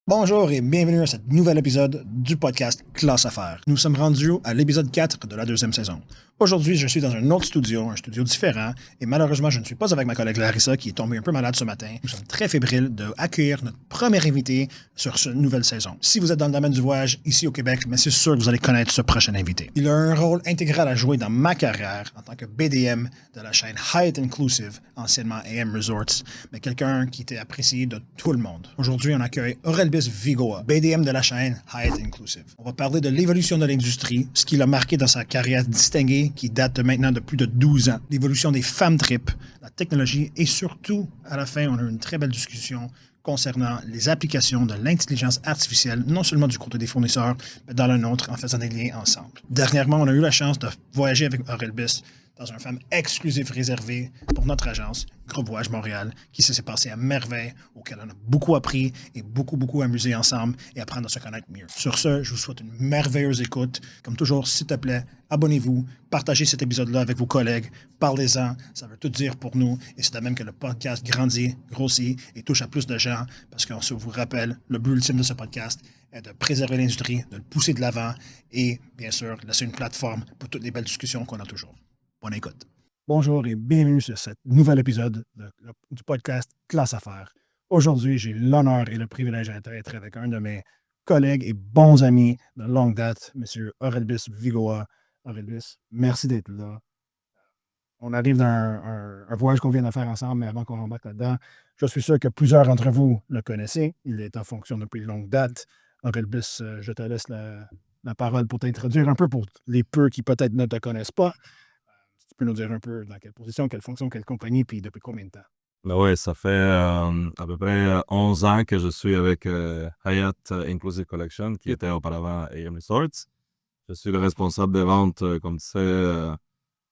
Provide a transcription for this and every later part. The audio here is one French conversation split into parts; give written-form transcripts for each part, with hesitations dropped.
Bonjour et bienvenue à ce nouvel épisode du podcast Classe Affaires. Nous sommes rendus à l'épisode 4 de la deuxième saison. Aujourd'hui, je suis dans un autre studio, un studio différent, et malheureusement, je ne suis pas avec ma collègue Larissa qui est tombée un peu malade ce matin. Nous sommes très fébriles d'accueillir notre premier invité sur cette nouvelle saison. Si vous êtes dans le domaine du voyage ici au Québec, mais c'est sûr que vous allez connaître ce prochain invité. Il a un rôle intégral à jouer dans ma carrière en tant que BDM de la chaîne Hyatt Inclusive, anciennement AM Resorts, mais quelqu'un qui était apprécié de tout le monde. Aujourd'hui, on accueille Aurelbis Vigoa, BDM de la chaîne Hyatt Inclusive. On va parler de l'évolution de l'industrie, ce qu'il a marqué dans sa carrière distinguée qui date maintenant de plus de 12 ans, l'évolution des femmes trip, la technologie et surtout, à la fin, on a eu une très belle discussion concernant les applications de l'intelligence artificielle, non seulement du côté des fournisseurs, mais dans le nôtre en faisant des liens ensemble. Dernièrement, on a eu la chance de voyager avec Aurelbis dans un femme exclusif réservé pour notre agence, Groupe Voyage Montréal, qui s'est passé à merveille, auquel on a beaucoup appris et beaucoup amusé ensemble et apprendre à se connaître mieux. Sur ce, je vous souhaite une merveilleuse écoute. Comme toujours, s'il te plaît, abonnez-vous, partagez cet épisode-là avec vos collègues, parlez-en, ça veut tout dire pour nous et c'est de même que le podcast grandit, grossit et touche à plus de gens parce qu'on se vous rappelle, le but ultime de ce podcast est de préserver l'industrie, de le pousser de l'avant et, bien sûr, laisser une plateforme pour toutes les belles discussions qu'on a toujours. Bonne écoute. Bonjour et bienvenue sur ce nouvel épisode du podcast Classe Affaires. Aujourd'hui, j'ai l'honneur et le privilège d'être avec un de mes collègues et bons amis de longue date, M. Aurelbis Vigoa. Aurelbis, merci d'être là. On arrive d'un un voyage qu'on vient de faire ensemble, mais avant qu'on rembarque là-dedans, je suis sûr que plusieurs d'entre vous le connaissez. Il est en fonction depuis longue date. Aurelbis, je te laisse la parole pour t'introduire un peu pour les peu qui peut-être ne te connaissent pas. Tu peux nous dire un peu dans quelle position, quelle fonction, quelle compagnie, puis depuis combien de temps? Ben ouais, ça fait à peu près 11 ans que je suis avec Hyatt Inclusive Collection, qui était auparavant AM Resorts. Je suis le responsable des ventes, comme tu sais,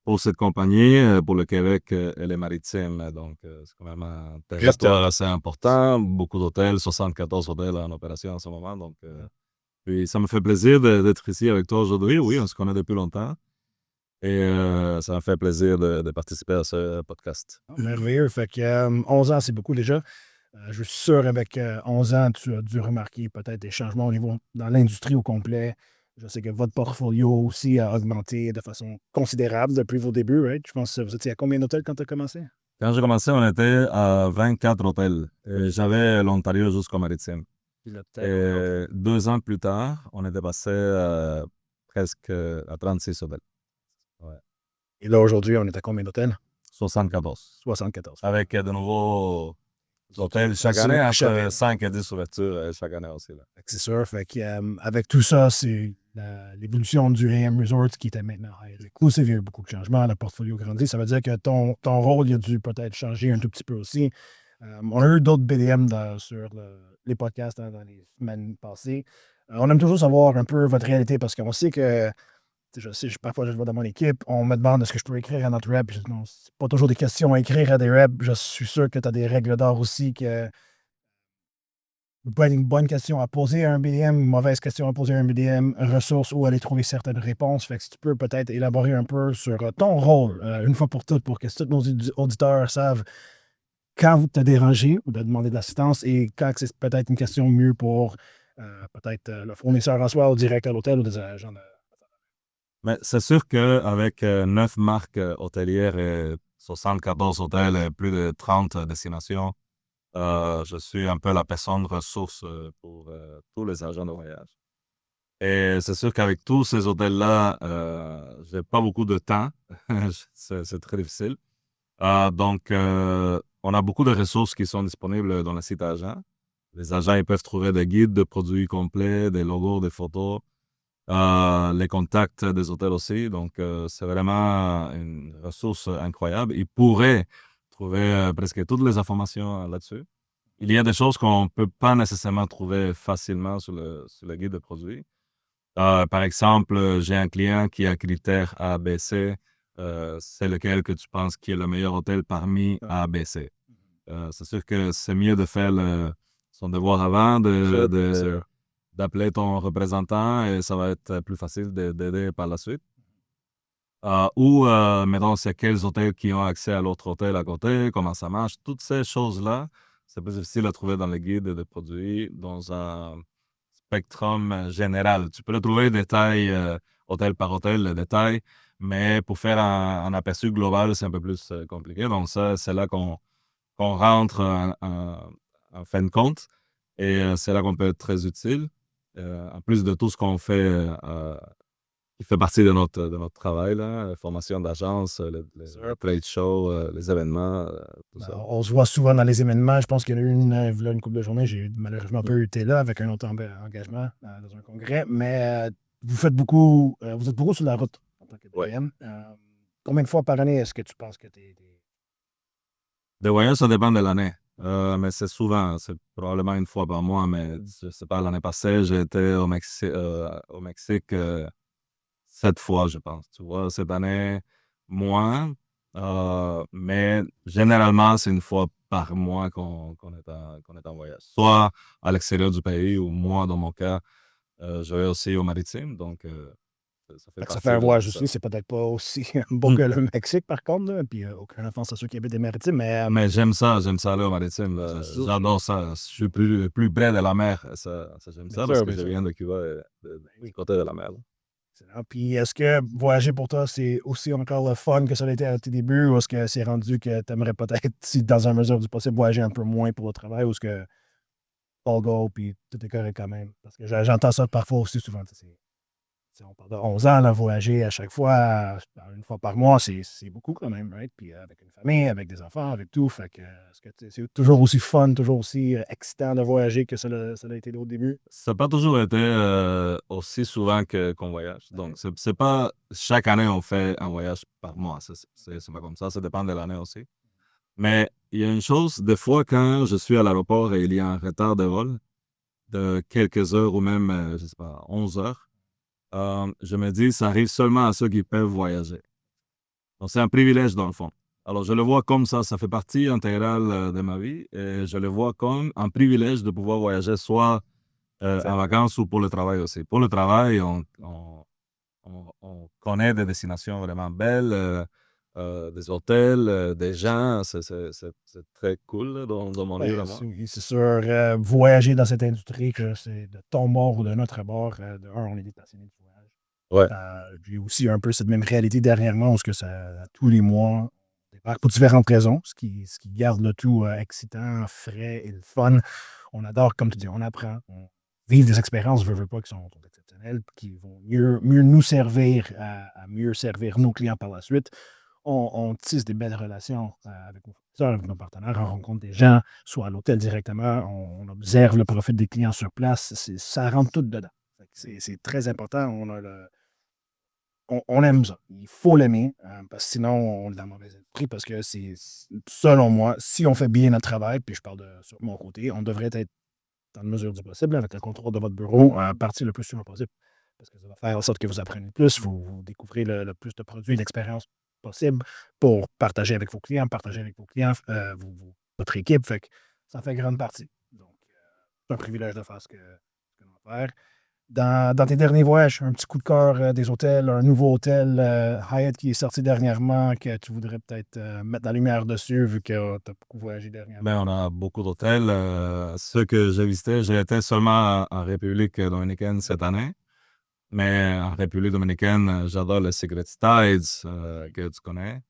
pour cette compagnie, pour le Québec et les Maritimes. Donc, c'est quand même un territoire assez important. Beaucoup d'hôtels, 74 hôtels en opération en ce moment. Donc, puis ça me fait plaisir d'être ici avec toi aujourd'hui. Oui, on se connaît depuis longtemps. Et ça me fait plaisir de participer à ce podcast. Merveilleux. Fait que 11 ans, c'est beaucoup déjà. Je suis sûr, avec 11 ans, tu as dû remarquer peut-être des changements au niveau dans l'industrie au complet. Je sais que votre portfolio aussi a augmenté de façon considérable depuis vos débuts, right? Je pense que vous étiez à combien d'hôtels quand tu as commencé? Quand j'ai commencé, on était à 24 hôtels. Et j'avais l'Ontario jusqu'au Maritime. Et 2 ans plus tard, on était passé presque à 36 hôtels. Ouais. Et là, aujourd'hui, on est à combien d'hôtels? 74. 74. Avec de nouveaux hôtels chaque année, entre 5 et 10 ouvertures chaque année aussi. Là. C'est sûr. Fait que, avec tout ça, c'est l'évolution du AM Resort qui était maintenant Hyatt Inclusive. Il y a eu beaucoup de changements, le portfolio grandit. Ça veut dire que ton rôle il a dû peut-être changer un tout petit peu aussi. On a eu d'autres BDM sur les podcasts dans les semaines passées. On aime toujours savoir un peu votre réalité parce qu'on sait que je sais, parfois, je vais dans mon équipe, on me demande est-ce que je peux écrire à notre rep. Je dis non, c'est pas toujours des questions à écrire à des reps. Je suis sûr que tu as des règles d'or aussi que une bonne question à poser à un BDM, une mauvaise question à poser à un BDM, ressources où aller trouver certaines réponses. Fait que si tu peux peut-être élaborer un peu sur ton rôle, une fois pour toutes, pour que tous nos auditeurs savent quand vous t'as dérangé ou de demander de l'assistance et quand c'est peut-être une question mieux pour peut-être le fournisseur en soi ou direct à l'hôtel ou des agents de... Mais c'est sûr qu'avec 9 marques hôtelières et 74 hôtels et plus de 30 destinations, je suis un peu la personne ressource pour tous les agents de voyage. Et c'est sûr qu'avec tous ces hôtels-là, j'ai pas beaucoup de temps. C'est très difficile. Donc, on a beaucoup de ressources qui sont disponibles dans le site agent. Les agents, ils peuvent trouver des guides de produits complets, des logos, des photos, les contacts des hôtels aussi. Donc, c'est vraiment une ressource incroyable. Ils pourraient trouver presque toutes les informations là-dessus. Il y a des choses qu'on ne peut pas nécessairement trouver facilement sur le guide de produits. Par exemple, j'ai un client qui a critère A, B, C. C'est lequel que tu penses qui est le meilleur hôtel parmi A, B, C. C'est sûr que c'est mieux de faire son devoir avant, d'appeler ton représentant et ça va être plus facile d'aider par la suite. Ou, mettons, c'est quels hôtels qui ont accès à l'autre hôtel à côté, comment ça marche. Toutes ces choses-là c'est plus difficile à trouver dans les guides de produits dans un spectrum général. Tu peux le trouver détail, hôtel par hôtel, le détail, mais pour faire un aperçu global, c'est un peu plus compliqué. Donc ça, c'est là qu'on rentre en fin de compte et c'est là qu'on peut être très utile. En plus de tout ce qu'on fait qui fait partie de notre travail, là, formation d'agence, les trade shows, les événements, tout ça. On se voit souvent dans les événements. Je pense qu'il y en a eu une couple de journées. J'ai malheureusement pas été là avec un autre engagement dans un congrès. Mais vous êtes beaucoup sur la route en tant que Ouais. DM. Combien de fois par année est-ce que tu penses que tu es. Des voyages, ça dépend de l'année. Mais c'est souvent, c'est probablement une fois par mois, mais je sais pas, l'année passée, j'ai été au Mexique 7 fois, je pense. Tu vois, cette année, moins. Mais généralement, c'est une fois par mois qu'on est en voyage. Soit à l'extérieur du pays, ou moi, dans mon cas, je vais aussi au maritime. Donc, ça fait Ça fait un partie de voyage ça. aussi. C'est peut-être pas aussi beau que le Mexique, par contre. Là. Puis aucune offense à ceux qui habitent des maritimes. Mais j'aime ça aller au maritime. Là. C'est sûr. J'adore ça. Je suis plus près de la mer. Ça, j'aime ça Bien parce sûr, que bien je sûr. viens de Cuba, du côté de la mer. Là. Excellent. Puis est-ce que voyager pour toi, c'est aussi encore le fun que ça a été à tes débuts, ou est-ce que c'est rendu que tu aimerais peut-être, si dans un mesure du possible, voyager un peu moins pour le travail, ou est-ce que all go, puis tout est correct quand même? Parce que j'entends ça parfois aussi souvent. On parle de 11 ans, là, voyager à chaque fois, une fois par mois, c'est beaucoup quand même, right? Puis avec une famille, avec des enfants, avec tout. Fait que, est-ce que c'est toujours aussi fun, toujours aussi excitant de voyager que ça l'a été au début? Ça n'a pas toujours été aussi souvent qu'on voyage. Donc, c'est pas chaque année on fait un voyage par mois. C'est pas comme ça. Ça dépend de l'année aussi. Mais il y a une chose, des fois, quand je suis à l'aéroport et il y a un retard de vol de quelques heures ou même, je sais pas, 11 heures, je me dis, ça arrive seulement à ceux qui peuvent voyager. Donc, c'est un privilège dans le fond. Alors, je le vois comme ça fait partie intégrale de ma vie et je le vois comme un privilège de pouvoir voyager soit en vacances ou pour le travail aussi. Pour le travail, on connaît des destinations vraiment belles, des hôtels, des gens, c'est très cool là, dans mon livre à moi. C'est sûr, voyager dans cette industrie, que c'est de ton bord ou de notre bord, de un, on est des passionnés de voyage. Ouais. J'ai aussi un peu cette même réalité derrière moi, où ce que ça, tous les mois, on débarque pour différentes raisons, ce qui garde le tout excitant, frais et le fun. On adore, comme tu dis, on apprend, on vit des expériences, veux pas, qui sont exceptionnelles, qui vont mieux nous servir à mieux servir nos clients par la suite. On tisse des belles relations avec nos fournisseurs, avec nos partenaires, on rencontre des gens, soit à l'hôtel directement, on observe le profil des clients sur place, ça rentre tout dedans. Fait que c'est très important. On aime ça. Il faut l'aimer, parce que sinon, on est dans le mauvais esprit, parce que selon moi, si on fait bien notre travail, puis je parle sur mon côté, on devrait être, dans la mesure du possible, avec le contrôle de votre bureau, partir le plus souvent possible. Parce que ça va faire en sorte que vous apprenez plus, vous découvrez le plus de produits et d'expériences possible pour partager avec vos clients, votre équipe. Fait que ça fait grande partie. Donc, c'est un privilège de faire ce que l'on va faire. Dans tes derniers voyages, un petit coup de cœur des hôtels, un nouveau hôtel Hyatt qui est sorti dernièrement, que tu voudrais peut-être mettre la lumière dessus, vu que tu as beaucoup voyagé dernièrement. Ben, on a beaucoup d'hôtels. Ceux que j'ai visités, j'ai été seulement en République dominicaine cette année. Mais en République dominicaine, j'adore le Secret Tides que tu connais.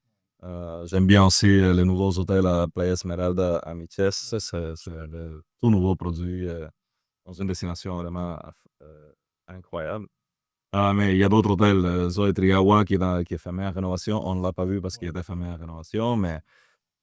J'aime bien aussi les nouveaux hôtels à Playa Esmeralda à Miches. C'est le tout nouveau produit dans une destination vraiment incroyable. Mais il y a d'autres hôtels, Zoe Triawa qui est fermé en rénovation. On ne l'a pas vu parce qu'il était fermé en rénovation, mais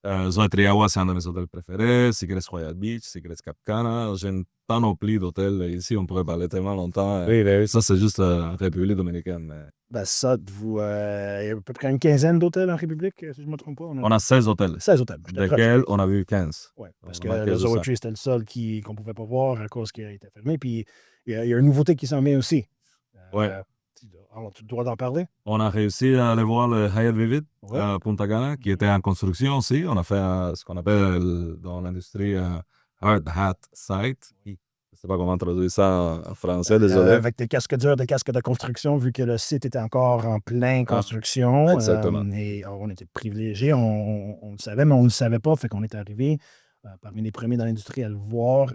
Zoe Triawa, c'est un de mes hôtels préférés. Secrets Royal Beach, Secrets Cap Cana. J'ai une panoplie d'hôtels ici, on pourrait parler tellement longtemps. Oui. Ça, c'est juste en République dominicaine. Mais Ben ça, il y a à peu près une quinzaine d'hôtels en République, si je ne me trompe pas. on a 16 hôtels, 16 hôtels. desquels on a vu 15. Oui, parce On que a marqué le juste ça. Zoetry, c'était le seul qu'on ne pouvait pas voir à cause qu'il était fermé. Puis il y a une nouveauté qui s'en vient aussi. Ouais. Alors, tu dois en parler? On a réussi à aller voir le Hyatt Vivid Ouais. à Punta Cana, qui était en construction aussi. On a fait ce qu'on appelle dans l'industrie Hard Hat Site. Je ne sais pas comment traduire ça en français, désolé. Avec des casques durs, des casques de construction, vu que le site était encore en pleine construction. Exactement. Et on était privilégiés, on le savait, mais on ne le savait pas, fait qu'on est arrivé. parmi les premiers dans l'industrie à le voir.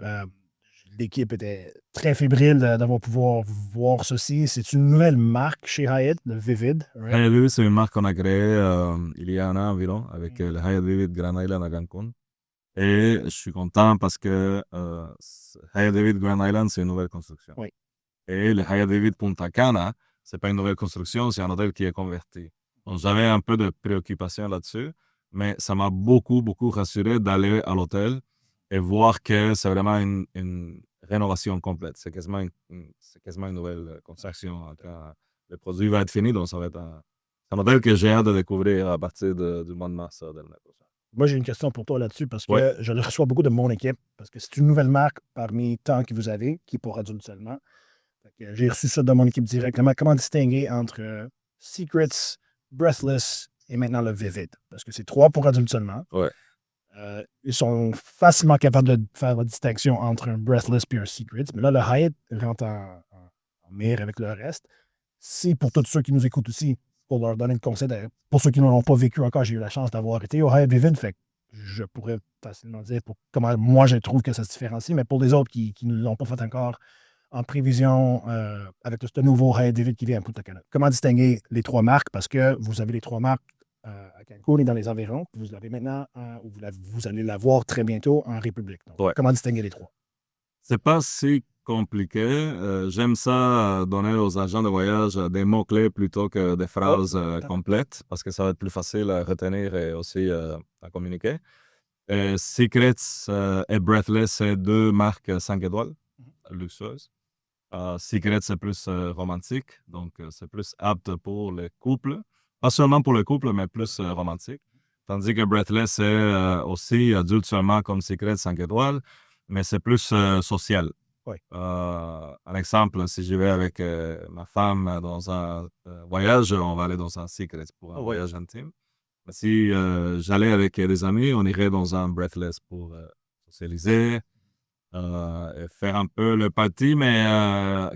L'équipe était très fébrile d'avoir pouvoir voir ceci. C'est une nouvelle marque chez Hyatt, le Vivid. Right? Hyatt Vivid, c'est une marque qu'on a créée il y a un an environ avec le Hyatt Vivid Grand Island à Cancun. Et je suis content parce que Hyatt Vivid Grand Island, c'est une nouvelle construction. Oui. Et le Hyatt Vivid Punta Cana, c'est pas une nouvelle construction, c'est un hôtel qui est converti. Donc, j'avais un peu de préoccupation là-dessus, mais ça m'a beaucoup, beaucoup rassuré d'aller à l'hôtel et voir que c'est vraiment une rénovation complète. C'est quasiment une nouvelle construction. Quand le produit va être fini, donc ça va être un hôtel que j'ai hâte de découvrir à partir du mois de mars de l'année prochaine. Moi, j'ai une question pour toi là-dessus parce que Ouais. je le reçois beaucoup de mon équipe parce que c'est une nouvelle marque parmi tant que vous avez qui est pour adultes seulement. Fait que j'ai reçu ça de mon équipe directement. Comment distinguer entre Secrets, Breathless et maintenant le Vivid? Parce que c'est 3 pour adultes seulement. Ouais. Ils sont facilement capables de faire la distinction entre un Breathless et un Secrets. Mais là, le Hyatt rentre en mire avec le reste. C'est pour tous ceux qui nous écoutent aussi, pour leur donner le conseil. Pour ceux qui ne l'ont pas vécu encore, j'ai eu la chance d'avoir été au Hyatt Vivid. Fait que je pourrais facilement dire comment moi je trouve que ça se différencie. Mais pour les autres qui ne l'ont pas fait encore, en prévision avec ce nouveau Hyatt Vivid qui vient à Punta Cana. Comment distinguer les 3 marques? Parce que vous avez les 3 marques à Cancun et dans les environs. Vous l'avez maintenant, ou vous allez la voir très bientôt en République. Donc, Ouais. comment distinguer les 3? C'est pas si compliqué. J'aime ça donner aux agents de voyage des mots-clés plutôt que des phrases complètes parce que ça va être plus facile à retenir et aussi à communiquer. Secrets et Breathless, c'est 2 marques 5 étoiles luxueuses. Secrets, c'est plus romantique, donc c'est plus apte pour les couples. Pas seulement pour les couples, mais plus romantique. Tandis que Breathless, c'est aussi adulte seulement comme Secrets 5 étoiles, mais c'est plus social. Oui. Un exemple, si je vais avec ma femme dans un voyage, on va aller dans un Secrets pour un voyage intime. Mais si j'allais avec des amis, on irait dans un Breathless pour socialiser, et faire un peu le party, mais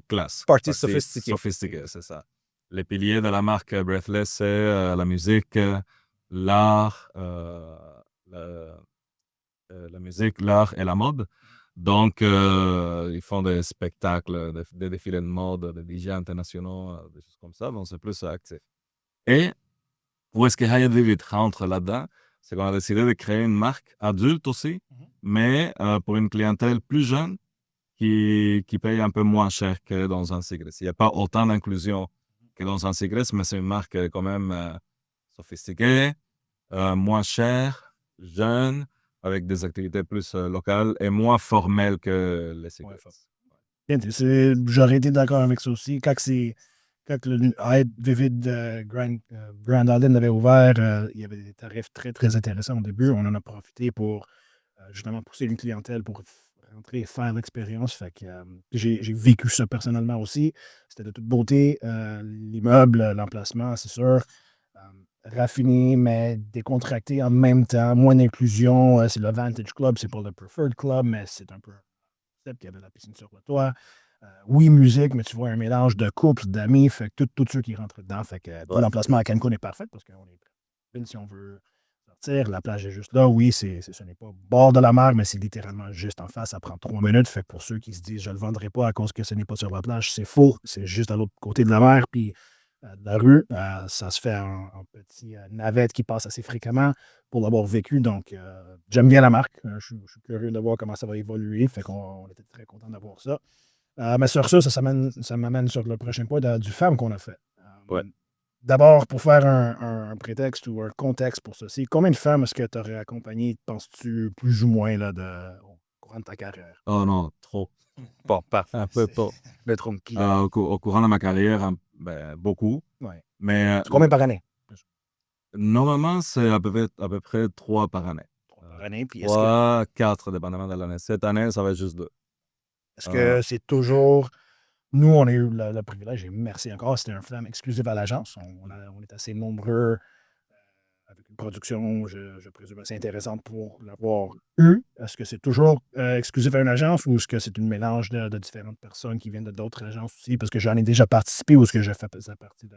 classe. Party sophistiqué. Sophistiqué, c'est ça. Les piliers de la marque Breathless, c'est la musique, l'art, la musique, l'art et la mode. Donc, ils font des spectacles, des défilés de mode, des DJ internationaux, des choses comme ça. Donc, c'est plus actif. Et où est-ce que Hyatt Vivid rentre là-dedans? C'est qu'on a décidé de créer une marque adulte aussi, mais pour une clientèle plus jeune qui paye un peu moins cher que dans un Secrets. Il n'y a pas autant d'inclusion que dans un Secrets, mais c'est une marque quand même sophistiquée, moins chère, jeune, avec des activités plus locales et moins formelles que les Secrets. J'aurais été d'accord avec ça aussi. Quand le Hyatt Vivid Grand Island avait ouvert, il y avait des tarifs très, très intéressants au début. On en a profité pour justement pousser une clientèle pour rentrer et faire l'expérience. Fait que j'ai vécu ça personnellement aussi. C'était de toute beauté. L'immeuble, l'emplacement, c'est sûr. Raffiné, mais décontracté en même temps. Moins d'inclusion. C'est le Vantage Club, c'est pas le Preferred Club, mais c'est un peu un concept. Il y avait la piscine sur le toit. Oui, musique, mais tu vois un mélange de couples, d'amis, fait que tous ceux qui rentrent dedans. Fait que l'emplacement à Cancun est parfait parce qu'on est prêt si on veut sortir. La plage est juste là. Oui, ce n'est pas au bord de la mer, mais c'est littéralement juste en face. Ça prend 3 minutes. Fait que pour ceux qui se disent je ne le vendrai pas à cause que ce n'est pas sur la plage, c'est faux. C'est juste à l'autre côté de la mer. Puis de la rue, ça se fait en petit navette qui passe assez fréquemment pour l'avoir vécu. Donc, j'aime bien la marque. Je suis curieux de voir comment ça va évoluer. Fait qu'on était très content d'avoir ça. Mais sur ça m'amène sur le prochain point du FAM qu'on a fait. Ouais. D'abord, pour faire un prétexte ou un contexte pour ceci, combien de femmes est-ce que tu aurais accompagné, penses-tu, plus ou moins là, au courant de ta carrière? Oh non, trop. Bon, parfait. Un peu pas. Le trompe-qui. Au courant de ma carrière, beaucoup. Ouais. Mais C'est combien par année? normalement, c'est à peu près 3 par année. 3 par année. Puis est-ce 3, 4, dépendamment de l'année. Cette année, ça va être juste 2. que c'est toujours. Nous, on a eu le privilège, et merci encore, c'était un film exclusif à l'agence. On est assez nombreux avec une production, je présume, assez intéressante pour l'avoir eu. Est-ce que c'est toujours exclusif à une agence ou est-ce que c'est un mélange de différentes personnes qui viennent d'autres agences aussi? Parce que j'en ai déjà participé ou est-ce que je fais partie de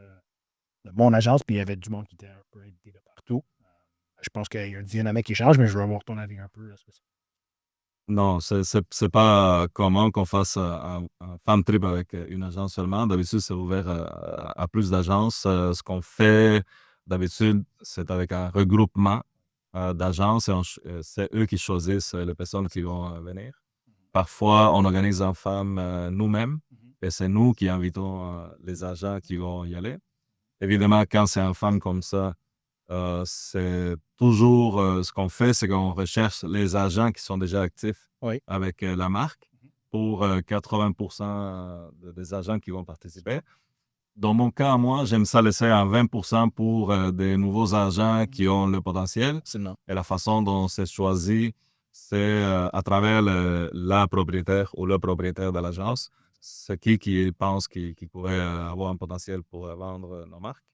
mon agence, puis il y avait du monde qui était un peu invité de partout. Je pense qu'il y a une dynamique qui change, mais je veux avoir ton avis un peu. Est-ce que Non, c'est pas commun qu'on fasse un fan trip avec une agence seulement. D'habitude, c'est ouvert à plus d'agences. Ce qu'on fait d'habitude, c'est avec un regroupement d'agences et c'est eux qui choisissent les personnes qui vont venir. Parfois, on organise un fan nous-mêmes et c'est nous qui invitons les agents qui vont y aller. Évidemment, quand c'est un fan comme ça, c'est toujours ce qu'on fait, c'est qu'on recherche les agents qui sont déjà actifs Oui. avec la marque pour 80% des agents qui vont participer. Dans mon cas, moi, j'aime ça laisser un 20% pour des nouveaux agents qui ont le potentiel. Absolument. Et la façon dont c'est choisi, c'est à travers la propriétaire ou le propriétaire de l'agence. C'est qui pense qu'il pourrait avoir un potentiel pour vendre nos marques.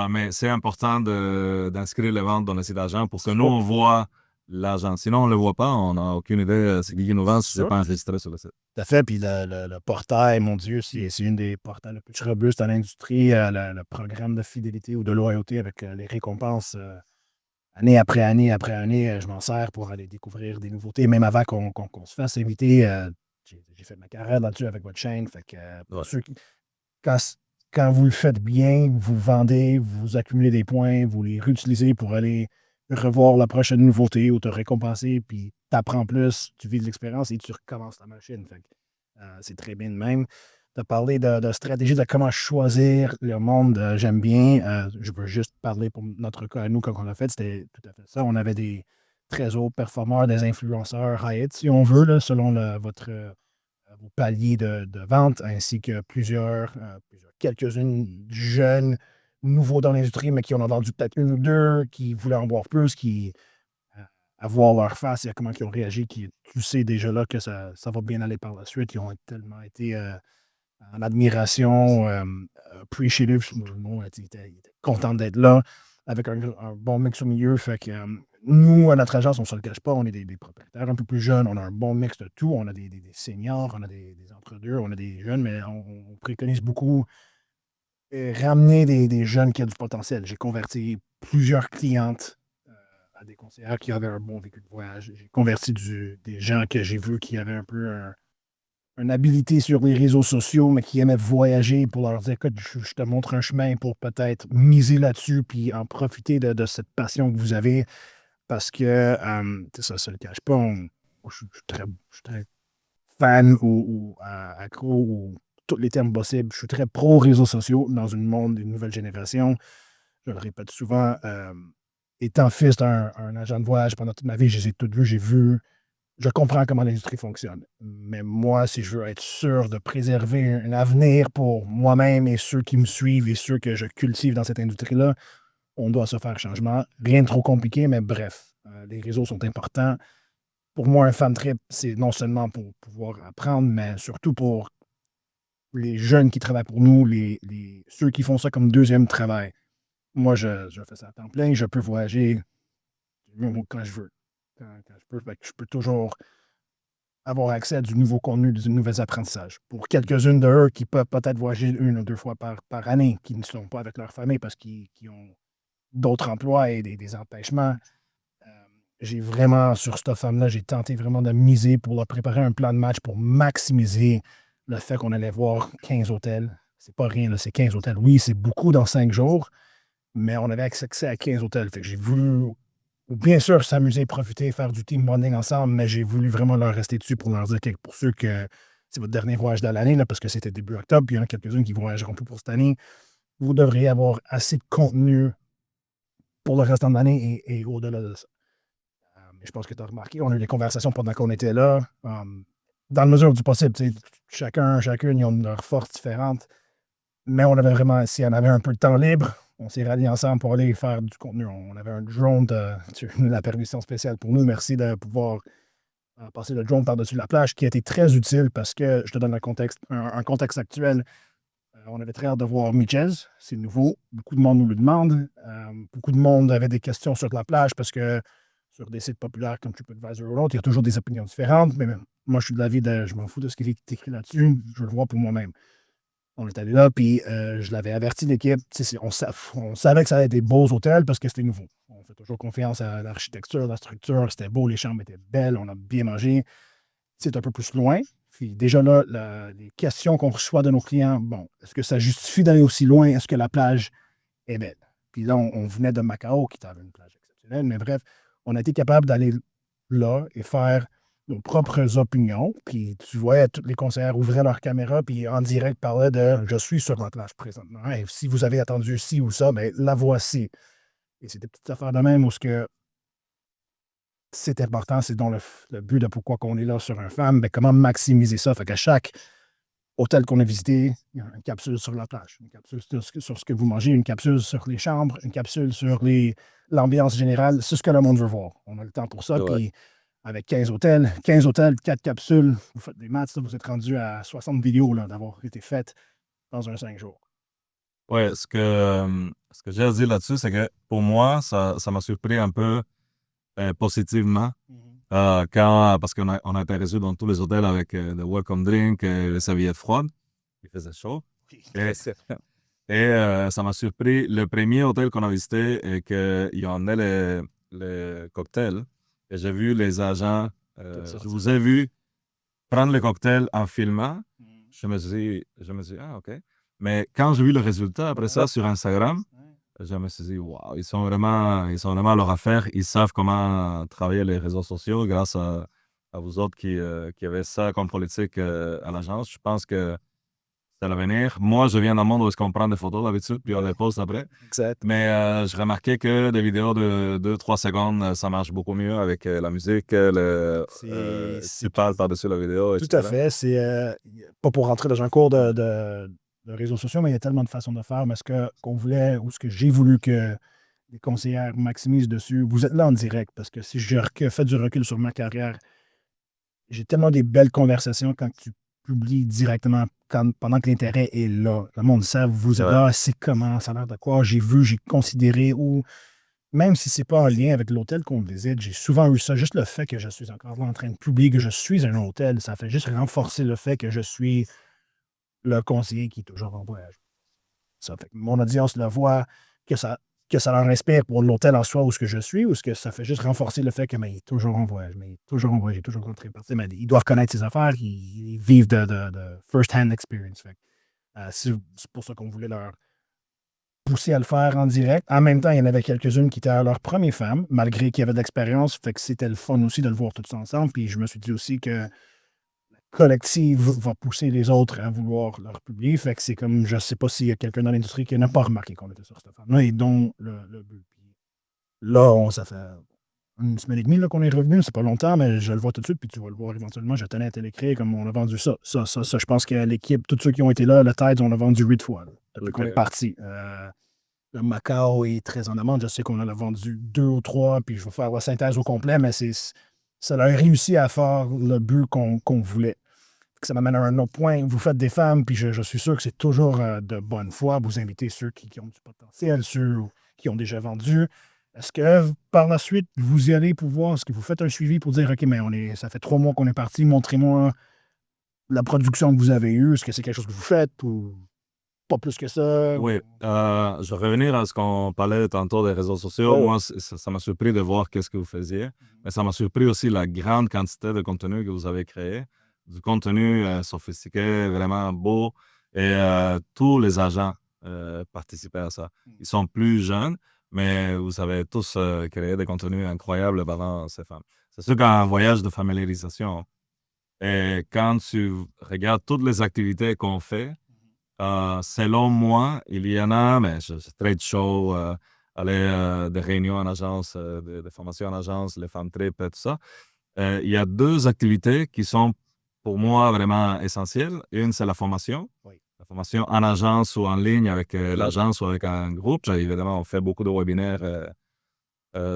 Mais c'est important d'inscrire les ventes dans le site d'agent pour que nous, on voit l'agent. Sinon, on ne le voit pas, on n'a aucune idée c'est qui nous vend si ce n'est pas enregistré sur le site. Tout à fait. Puis le portail, mon Dieu, c'est une des portails les plus robustes à l'industrie. Le programme de fidélité ou de loyauté avec les récompenses année après année après année, je m'en sers pour aller découvrir des nouveautés, même avant qu'on se fasse inviter. J'ai fait ma carrière là-dessus avec votre chaîne. Fait que pour ceux qui, quand vous le faites bien, vous vendez, vous accumulez des points, vous les réutilisez pour aller revoir la prochaine nouveauté ou te récompenser, puis tu apprends plus, tu vis de l'expérience et tu recommences ta machine. Fait que, c'est très bien de même. Tu as parlé de stratégie, de comment choisir le monde. J'aime bien. Je veux juste parler pour notre cas à nous, quand on l'a fait, c'était tout à fait ça. On avait des très hauts performeurs, des influenceurs high hit, si on veut, là, selon vos paliers de vente, ainsi que quelques-unes jeunes, nouveaux dans l'industrie, mais qui en ont vendu peut-être une ou deux, qui voulaient en voir plus, qui, à voir leur face et à comment ils ont réagi, qui, tu sais déjà là que ça va bien aller par la suite. Ils ont tellement été en admiration, appreciative, le mot, ils étaient contents d'être là, avec un bon mix au milieu. Fait que nous, à notre agence, on ne se le cache pas, on est des propriétaires un peu plus jeunes, on a un bon mix de tout. On a des seniors, on a des entre-deux, on a des jeunes, mais on préconise beaucoup ramener des jeunes qui ont du potentiel. J'ai converti plusieurs clientes à des conseillères qui avaient un bon vécu de voyage. J'ai converti des gens que j'ai vus qui avaient un peu une habilité sur les réseaux sociaux, mais qui aimaient voyager pour leur dire, écoute, je te montre un chemin pour peut-être miser là-dessus puis en profiter de cette passion que vous avez. Parce que, ça ne se le cache pas, je suis très fan ou accro ou tous les termes possibles. Je suis très pro réseaux sociaux dans un monde d'une nouvelle génération. Je le répète souvent, étant fils d'un agent de voyage pendant toute ma vie, je les ai toutes vues, j'ai vu, je comprends comment l'industrie fonctionne. Mais moi, si je veux être sûr de préserver un avenir pour moi-même et ceux qui me suivent et ceux que je cultive dans cette industrie-là, on doit se faire changement. Rien de trop compliqué, mais bref, les réseaux sont importants. Pour moi, un fan trip, c'est non seulement pour pouvoir apprendre, mais surtout pour les jeunes qui travaillent pour nous, ceux qui font ça comme deuxième travail. Moi, je fais ça à temps plein. Je peux voyager quand je veux. Quand je peux. Fait que je peux toujours avoir accès à du nouveau contenu, du nouveaux apprentissages. Pour quelques-unes d'eux qui peuvent peut-être voyager une ou deux fois par année, qui ne sont pas avec leur famille parce qu'ils ont d'autres emplois et des empêchements. J'ai vraiment, sur cette femme-là, j'ai tenté vraiment de miser pour leur préparer un plan de match pour maximiser le fait qu'on allait voir 15 hôtels. C'est pas rien, là, c'est 15 hôtels. Oui, c'est beaucoup dans 5 jours, mais on avait accès à 15 hôtels. Fait que j'ai voulu, bien sûr, s'amuser, profiter, faire du team bonding ensemble, mais j'ai voulu vraiment leur rester dessus pour leur dire que pour ceux que c'est votre dernier voyage de l'année, là, parce que c'était début octobre, puis il y en a quelques-unes qui voyageront plus pour cette année, vous devriez avoir assez de contenu pour le restant de l'année et au-delà de ça. Je pense que tu as remarqué, on a eu des conversations pendant qu'on était là. Dans la mesure du possible, chacune, ils ont leurs forces différentes. Mais on avait vraiment, si on avait un peu de temps libre, on s'est ralliés ensemble pour aller faire du contenu. On avait un drone, la permission spéciale pour nous. Merci de pouvoir passer le drone par-dessus la plage, qui a été très utile parce que, je te donne un contexte actuel. On avait très hâte de voir Mitchez, c'est nouveau. Beaucoup de monde nous le demande. Beaucoup de monde avait des questions sur la plage parce que sur des sites populaires comme TripAdvisor ou l'autre, il y a toujours des opinions différentes. Mais moi, je suis de l'avis je m'en fous de ce qui est écrit là-dessus. Je veux le voir pour moi-même. On est allé là, puis je l'avais averti l'équipe. On savait que ça allait être des beaux hôtels parce que c'était nouveau. On fait toujours confiance à l'architecture, la structure. C'était beau, les chambres étaient belles, on a bien mangé. C'est un peu plus loin. Puis déjà là, les questions qu'on reçoit de nos clients, bon, est-ce que ça justifie d'aller aussi loin? Est-ce que la plage est belle? Puis là, on venait de Macao, qui avait une plage exceptionnelle, mais bref, on a été capable d'aller là et faire nos propres opinions. Puis tu voyais, tous les conseillers ouvraient leur caméra, puis en direct parlaient de « Je suis sur ma plage présentement. Et si vous avez attendu ci ou ça, bien, la voici. » Et c'est des petites affaires de même où ce que c'est important, c'est dans le but de pourquoi on est là sur un femme, bien, comment maximiser ça. Fait qu'à chaque hôtel qu'on a visité, il y a une capsule sur la plage, une capsule sur ce que vous mangez, une capsule sur les chambres, une capsule sur l'ambiance générale. C'est ce que le monde veut voir. On a le temps pour ça. Ouais. Puis avec 15 hôtels, 4 capsules, vous faites des maths, vous êtes rendu à 60 vidéos là, d'avoir été faites dans un 5 jours. Ouais, ce que j'ai à dire là-dessus, c'est que pour moi, ça m'a surpris un peu positivement. Parce qu'on a été reçus dans tous les hôtels avec des welcome drinks, les serviettes froides. Il faisait chaud. Et, ça m'a surpris. Le premier hôtel qu'on a visité, et qu'il y en a les cocktails. Et j'ai vu les agents. Je vous ai vu prendre les cocktails en filmant. Je me suis dit, ah, OK. Mais quand j'ai vu le résultat après ça sur Instagram, je me suis dit, waouh, ils sont vraiment à leur affaire. Ils savent comment travailler les réseaux sociaux grâce à vous autres qui avez ça comme politique à l'agence. Je pense que c'est l'avenir. Moi, je viens d'un monde où est-ce qu'on prend des photos d'habitude, puis on les poste après. Exact. Mais j'ai remarqué que des vidéos de 2-3 secondes, ça marche beaucoup mieux avec la musique. Tu parles par-dessus la vidéo, Tout à etc. fait. C'est pas pour rentrer dans un cours de réseaux sociaux, mais il y a tellement de façons de faire. Mais qu'on voulait, ou ce que j'ai voulu que les conseillères maximisent dessus, vous êtes là en direct, parce que si je fais du recul sur ma carrière, j'ai tellement des belles conversations quand tu publies directement, pendant que l'intérêt est là. Le monde sait, vous êtes Ouais. là, c'est comment, ça a l'air de quoi, j'ai vu, j'ai considéré, ou même si c'est pas en lien avec l'hôtel qu'on visite, j'ai souvent eu ça. Juste le fait que je suis encore là en train de publier que je suis un hôtel, ça fait juste renforcer le fait que je suis le conseiller qui est toujours en voyage. Ça fait que mon audience le voit, que ça leur inspire pour l'hôtel en soi où ce que je suis, ou ce que ça fait juste renforcer le fait que mais il est toujours en voyage, mais il est toujours en voyage, il est toujours rentré parti. Mais ils doivent connaître ses affaires, ils vivent de first-hand experience. Fait que, c'est pour ça qu'on voulait leur poussé à le faire en direct. En même temps, il y en avait quelques-unes qui étaient à leur première femme, malgré qu'il y avait de l'expérience. Fait que c'était le fun aussi de le voir tous ensemble. Puis je me suis dit aussi que la collective va pousser les autres à vouloir leur publier. Fait que c'est comme, je sais pas s'il y a quelqu'un dans l'industrie qui n'a pas remarqué qu'on était sur cette femme-là et dont le but. Puis là, ça fait une semaine et demie là, qu'on est revenu. C'est pas longtemps, mais je le vois tout de suite. Puis tu vas le voir éventuellement. Je tenais à te l'écrire comme on a vendu ça. Ça. Je pense que l'équipe, tous ceux qui ont été là, le Tides, on a vendu 8 fois. Là, depuis qu'on est parti. Le Macao est très en amont. Je sais qu'on en a vendu 2 ou 3, puis je vais faire la synthèse au complet, mais ça a réussi à faire le but qu'on voulait. Ça m'amène à un autre point. Vous faites des femmes, puis je suis sûr que c'est toujours de bonne foi. Vous invitez ceux qui ont du potentiel, ceux qui ont déjà vendu. Est-ce que par la suite, vous y allez pour voir, est-ce que vous faites un suivi pour dire, OK, mais ça fait 3 mois qu'on est parti, montrez-moi la production que vous avez eue. Est-ce que c'est quelque chose que vous faites ou pas plus que ça? Oui, je vais revenir à ce qu'on parlait tantôt des réseaux sociaux. Ouais. Moi, ça m'a surpris de voir qu'est-ce que vous faisiez, mais ça m'a surpris aussi la grande quantité de contenu que vous avez créé, du contenu sophistiqué, vraiment beau, et tous les agents participaient à ça. Ils sont plus jeunes, mais vous avez tous créé des contenus incroyables pendant ces femmes. C'est sûr qu'un voyage de familiarisation, et quand tu regardes toutes les activités qu'on fait, selon moi, il y en a, mais trade show, aller des réunions en agence, des formations en agence, les femmes trip et tout ça. Il y a 2 activités qui sont pour moi vraiment essentielles. Une, c'est la formation. Oui. La formation en agence ou en ligne avec l'agence ou avec un groupe. Évidemment, on fait beaucoup de webinaires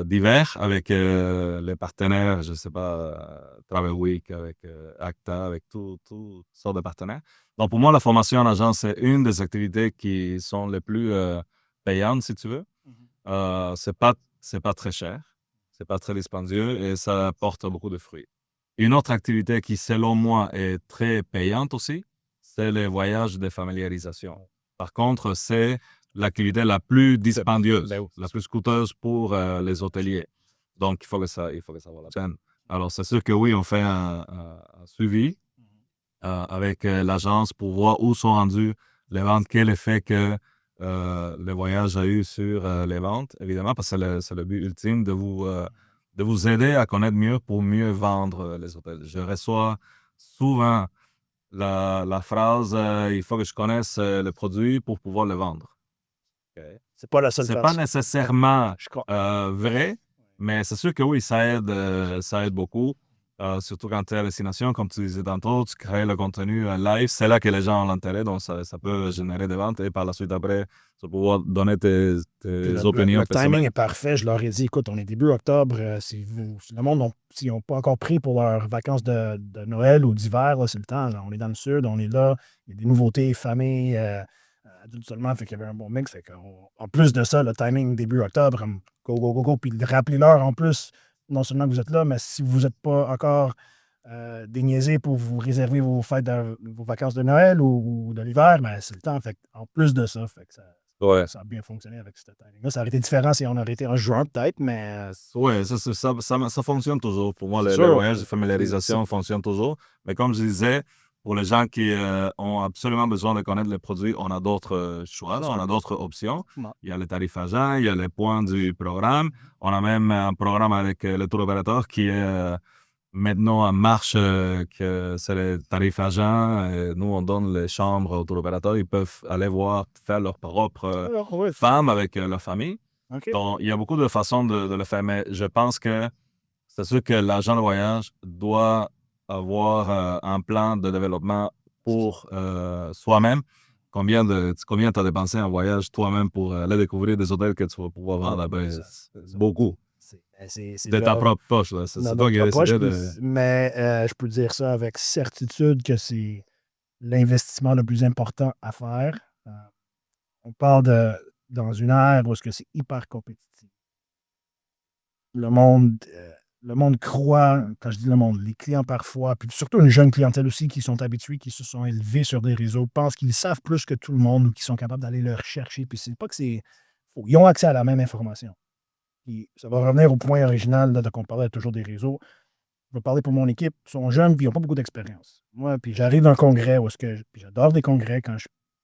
divers avec les partenaires, je ne sais pas, Travel Week, avec Acta, avec toutes sortes de partenaires. Donc, pour moi, la formation en agence, c'est une des activités qui sont les plus payantes, si tu veux. C'est pas très cher, c'est pas très dispendieux et ça porte beaucoup de fruits. Une autre activité qui, selon moi, est très payante aussi, c'est les voyages de familiarisation. Par contre, c'est l'activité la plus dispendieuse, Ben oui. la plus coûteuse pour les hôteliers. Donc, il faut que ça vaut la peine. Alors, c'est sûr que oui, on fait un suivi avec l'agence pour voir où sont rendues les ventes, quel effet que le voyage a eu sur les ventes, évidemment, parce que c'est le but ultime de vous aider à connaître mieux pour mieux vendre les hôtels. Je reçois souvent la phrase il faut que je connaisse le produit pour pouvoir le vendre. C'est pas la seule C'est façon. pas nécessairement Je crois. vrai, mais c'est sûr que oui, ça aide beaucoup. Surtout quand tu es à destination, comme tu disais tantôt, tu crées le contenu live, c'est là que les gens ont l'intérêt, donc ça peut générer des ventes et par la suite, après, tu vas pouvoir donner tes opinions Le timing personnelles. est parfait. Je leur ai dit, écoute, on est début octobre. Si le monde, s'ils n'ont pas encore pris pour leurs vacances de Noël ou d'hiver, là, c'est le temps. Là. On est dans le sud, on est là. Il y a des nouveautés, famille, adultes seulement. Fait qu'il y avait un bon mix. Fait en plus de ça, le timing début octobre, go, go, go, go. Puis rappelez-leur en plus, non seulement que vous êtes là, mais si vous n'êtes pas encore déniaisé pour vous réserver vos vos vacances de Noël ou de l'hiver, ben, c'est le temps. Fait en plus de ça, fait que ça a bien fonctionné avec ce timing-là. Ça aurait été différent si on aurait été en juin, peut-être, mais. Oui, ça fonctionne toujours. Pour moi, C'est les sûr. voyages de familiarisation fonctionnent toujours. Mais comme je disais, pour les gens qui ont absolument besoin de connaître les produits, on a d'autres choix, là, on a d'autres options. Ouais. Il y a les tarifs agents, il y a les points du programme. On a même un programme avec le tour opérateur qui est maintenant en marche, que c'est les tarifs agents. Nous, on donne les chambres aux tour opérateurs. Ils peuvent aller faire leur propre Ouais. femme avec leur famille. OK. Donc, il y a beaucoup de façons de le faire, mais je pense que c'est sûr que l'agent de voyage doit avoir un plan de développement pour soi-même. Combien tu as dépensé en voyage toi-même pour aller découvrir des hôtels que tu vas pouvoir vendre après? C'est beaucoup. C'est De ta propre poche. Là. C'est toi qui as décidé de... Mais je peux dire ça avec certitude que c'est l'investissement le plus important à faire. On parle dans une ère où c'est hyper compétitif. Le monde croit, quand je dis le monde, les clients parfois, puis surtout une jeune clientèle aussi qui sont habitués, qui se sont élevés sur des réseaux, pensent qu'ils savent plus que tout le monde ou qu'ils sont capables d'aller le rechercher. Puis c'est pas que c'est faux. Ils ont accès à la même information. Puis ça va revenir au point original là, qu'on parlait toujours des réseaux. Je vais parler pour mon équipe. Ils sont jeunes puis ils n'ont pas beaucoup d'expérience. Moi, puis j'arrive d'un congrès puis j'adore des congrès quand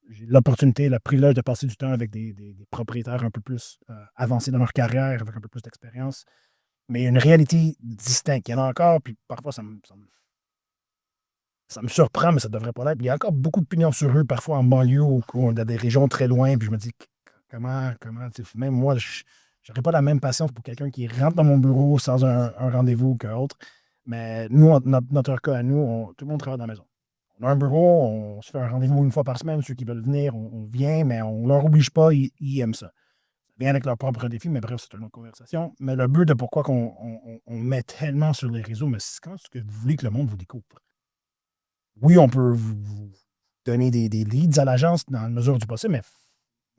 j'ai l'opportunité, le privilège de passer du temps avec des propriétaires un peu plus avancés dans leur carrière, avec un peu plus d'expérience. Mais il y a une réalité distincte. Il y en a encore, puis parfois ça me surprend, mais ça ne devrait pas l'être. Il y a encore beaucoup d'opinions sur eux, parfois en banlieue ou dans des régions très loin. Puis je me dis, comment même moi, je n'aurais pas la même patience pour quelqu'un qui rentre dans mon bureau sans un rendez-vous qu'autre. Mais nous, notre cas à nous, tout le monde travaille dans la maison. On a un bureau, on se fait un rendez-vous une fois par semaine. Ceux qui veulent venir, on vient, mais on ne leur oblige pas, ils aiment ça. Bien avec leurs propres défis, mais bref, c'est une autre conversation. Mais le but de pourquoi on met tellement sur les réseaux, mais c'est quand que vous voulez que le monde vous découvre. Oui, on peut vous donner des leads à l'agence dans la mesure du possible, mais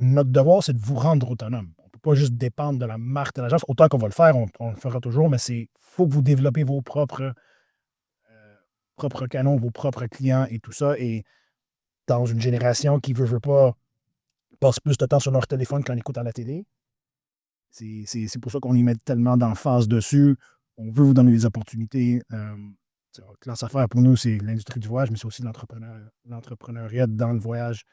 notre devoir, c'est de vous rendre autonome. On ne peut pas juste dépendre de la marque de l'agence. Autant qu'on va le faire, on le fera toujours, mais il faut que vous développez vos propres canaux, vos propres clients et tout ça. Et dans une génération qui veut pas passe plus de temps sur leur téléphone qu'en écoute à la télé. C'est pour ça qu'on y met tellement d'emphase dessus. On veut vous donner des opportunités. Classe Affaires, pour nous, c'est l'industrie du voyage, mais c'est aussi l'entrepreneuriat dans le voyage.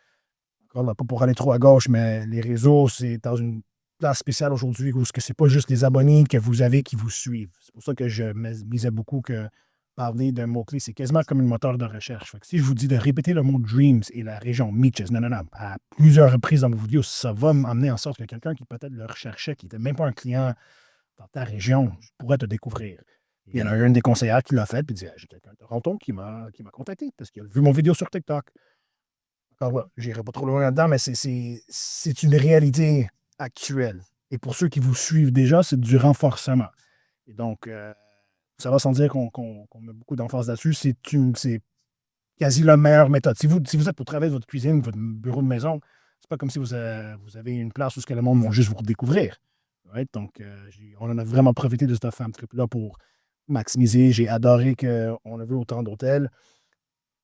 Encore là, pas pour aller trop à gauche, mais les réseaux, c'est dans une place spéciale aujourd'hui où c'est pas juste les abonnés que vous avez qui vous suivent. C'est pour ça que je misais beaucoup que parler d'un mot-clé, c'est quasiment comme un moteur de recherche. Fait que si je vous dis de répéter le mot Dreams et la région Meaches, non, à plusieurs reprises dans vos vidéos, ça va m'amener en sorte que quelqu'un qui peut-être le recherchait, qui n'était même pas un client dans ta région, pourrait te découvrir. Il y en a une des conseillères qui l'a fait, puis dit j'ai quelqu'un de Toronto qui m'a contacté parce qu'il a vu mon vidéo sur TikTok. Alors là, je n'irai pas trop loin là-dedans, mais c'est une réalité actuelle. Et pour ceux qui vous suivent déjà, c'est du renforcement. Et donc, ça va sans dire qu'on met beaucoup d'emphase là-dessus. C'est quasi la meilleure méthode. Si vous êtes pour travailler votre cuisine, votre bureau de maison, c'est pas comme si vous avez une place où le monde va juste vous redécouvrir. Right? Donc, on en a vraiment profité de cette femme trip-là pour maximiser. J'ai adoré qu'on a vu autant d'hôtels.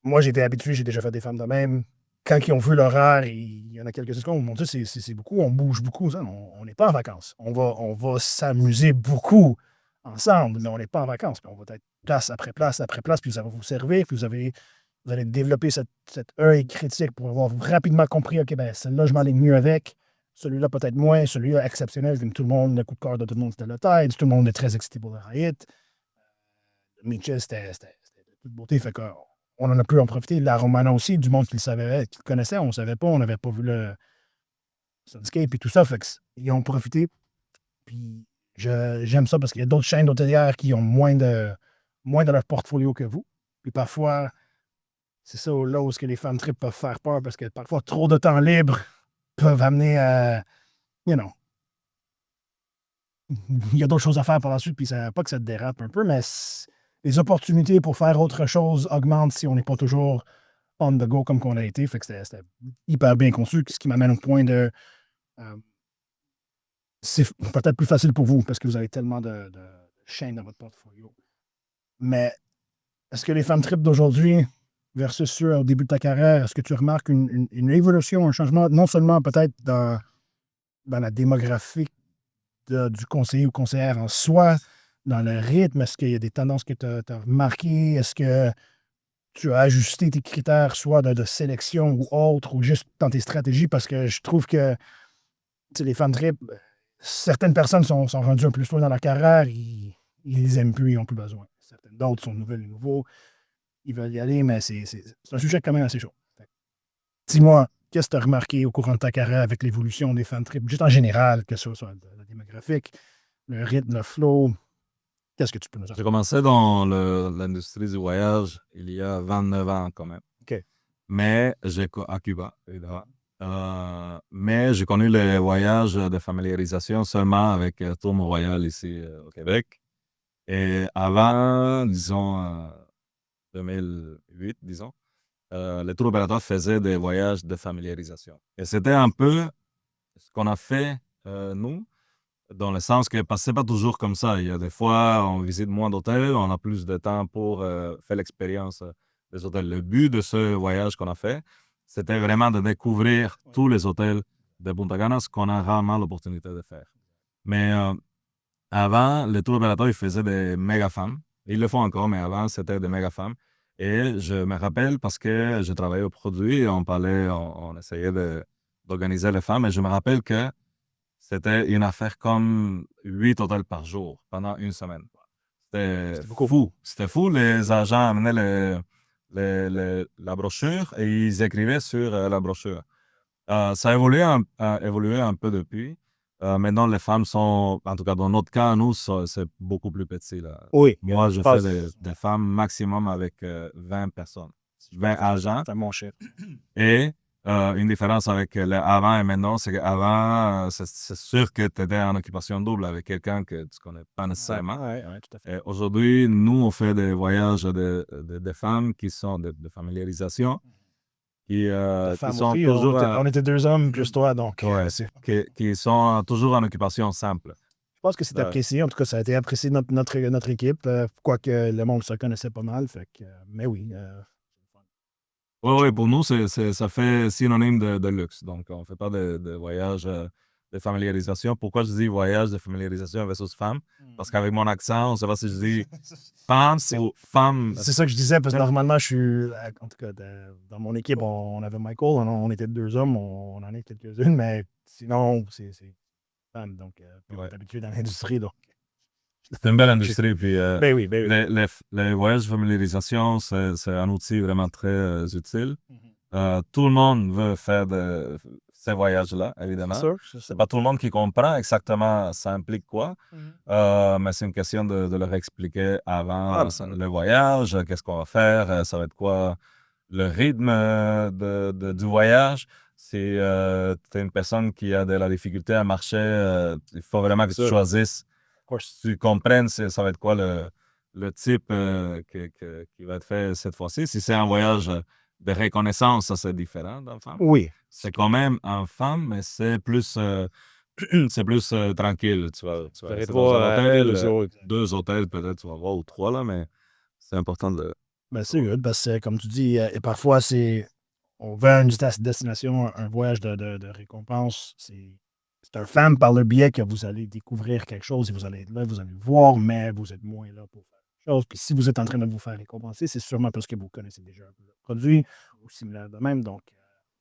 moi, j'étais habitué, j'ai déjà fait des femmes de même. Quand ils ont vu l'horaire, il y en a quelques-uns qui ont dit, mon Dieu, c'est beaucoup, on bouge beaucoup. Ça. On n'est pas en vacances. On va s'amuser beaucoup ensemble, mais on n'est pas en vacances. Puis on va être place après place après place, puis ça va vous servir, puis vous allez développer cet œil critique pour avoir rapidement compris, OK, ben celle-là, je m'enligne mieux avec. Celui-là, peut-être moins. Celui-là, exceptionnel. Vu que tout le monde, le coup de cœur de tout le monde, c'était le Tide. Tout le monde est très excité pour le Riot. Mitchell, c'était de toute beauté. Fait qu'on en a pu en profiter. La Romana aussi, du monde qui le savait, qui le connaissait. On ne savait pas. On n'avait pas vu le Sunscape et tout ça. Fait qu'ils ont profité. Puis j'aime ça parce qu'il y a d'autres chaînes hôtelières qui ont moins dans leur portfolio que vous. Puis parfois, c'est ça là où les femmes trip peuvent faire peur parce que parfois, trop de temps libre peuvent amener à, you know, il y a d'autres choses à faire par la suite, puis ça, pas que ça te dérape un peu, mais les opportunités pour faire autre chose augmentent si on n'est pas toujours on the go comme qu'on a été. Fait que c'était hyper bien conçu, ce qui m'amène au point de... c'est peut-être plus facile pour vous parce que vous avez tellement de chaînes dans votre portfolio. Mais est-ce que les femmes trip d'aujourd'hui versus ceux au début de ta carrière, est-ce que tu remarques une évolution, un changement, non seulement peut-être dans la démographie du conseiller ou conseillère en soi, dans le rythme, est-ce qu'il y a des tendances que tu as remarquées? Est-ce que tu as ajusté tes critères, soit de sélection ou autre, ou juste dans tes stratégies? Parce que je trouve que les femmes trip, certaines personnes sont rendues un peu plus loin dans leur carrière, ils les aiment plus, ils n'ont plus besoin. Certaines d'autres sont nouvelles et nouveaux, ils veulent y aller, mais c'est un sujet quand même assez chaud. Dis-moi, qu'est-ce que tu as remarqué au courant de ta carrière avec l'évolution des fan trips, juste en général, que ce soit la démographique, le rythme, le flow? Qu'est-ce que tu peux nous dire? J'ai commencé dans l'industrie du voyage il y a 29 ans quand même. OK. Mais à Cuba, évidemment. Mais j'ai connu les voyages de familiarisation seulement avec Tour Royal ici au Québec. Et avant, disons, 2008, disons, les tours opérateurs faisaient des voyages de familiarisation. Et c'était un peu ce qu'on a fait, nous, dans le sens que c'est pas toujours comme ça. Il y a des fois, on visite moins d'hôtels, on a plus de temps pour faire l'expérience des hôtels. Le but de ce voyage qu'on a fait, c'était vraiment de découvrir tous les hôtels de Punta Cana, ce qu'on a rarement l'opportunité de faire. Mais avant, les tours opérateurs, ils faisaient des méga femmes. Ils le font encore, mais avant, c'était des méga femmes. Et je me rappelle parce que je travaillais au produit, et on parlait, on essayait d'organiser les femmes, et je me rappelle que c'était une affaire comme 8 hôtels par jour pendant une semaine. C'était fou. C'était fou. Les agents amenaient la brochure et ils écrivaient sur la brochure. Ça a évolué un peu depuis. Maintenant, les femmes sont, en tout cas dans notre cas, nous, c'est beaucoup plus petit. Là. Oui. Moi, je fais des femmes maximum avec 20 personnes, 20 agents. C'est mon cher. Et une différence avec avant et maintenant, c'est qu'avant, c'est sûr que tu étais en occupation double avec quelqu'un que tu connais pas nécessairement. Oui, tout à fait. Et aujourd'hui, nous, on fait des voyages de femmes qui sont de familiarisation, qui sont toujours on était 2 hommes plus toi, donc. ouais, qui sont toujours en occupation simple. Je pense que c'est apprécié. En tout cas, ça a été apprécié de notre équipe, quoique le monde se connaissait pas mal. Fait que, mais oui. Oui, pour nous, ça fait synonyme de luxe. Donc, on ne fait pas de voyage de familiarisation. Pourquoi je dis voyage de familiarisation versus femme? Parce qu'avec mon accent, on ne sait pas si je dis femme ou femme. C'est ça que je disais, parce que normalement, je suis. En tout cas, dans mon équipe, on avait Michael, on était 2 hommes, on en est quelques-unes, mais sinon, c'est femme. Donc, on est habitué dans l'industrie. Donc. C'est une belle industrie. Puis, Ben oui. les voyages de familiarisation, c'est un outil vraiment très utile. Tout le monde veut faire ces voyages-là, évidemment. C'est pas tout le monde qui comprend exactement ça implique quoi, mais c'est une question de leur expliquer avant le voyage, qu'est-ce qu'on va faire, ça va être quoi le rythme du voyage. Si tu es une personne qui a de la difficulté à marcher, il faut vraiment que tu choisisses, tu comprennes ça va être quoi le type qui va être fait cette fois-ci. Si c'est un voyage de reconnaissance, ça c'est différent d'un femme. Oui. C'est quand même un femme, mais c'est plus, tranquille. Tu vas rester dans un hôtel, 2 hôtels peut-être, tu vas voir, ou 3, là, mais c'est important de Ben, c'est good, parce que, comme tu dis, et parfois, on va à une destination, un voyage de récompense. C'est un fan par le biais que vous allez découvrir quelque chose et vous allez être là, vous allez voir, mais vous êtes moins là pour faire quelque chose. Puis si vous êtes en train de vous faire récompenser, c'est sûrement parce que vous connaissez déjà un peu le produit ou similaire de même. Donc,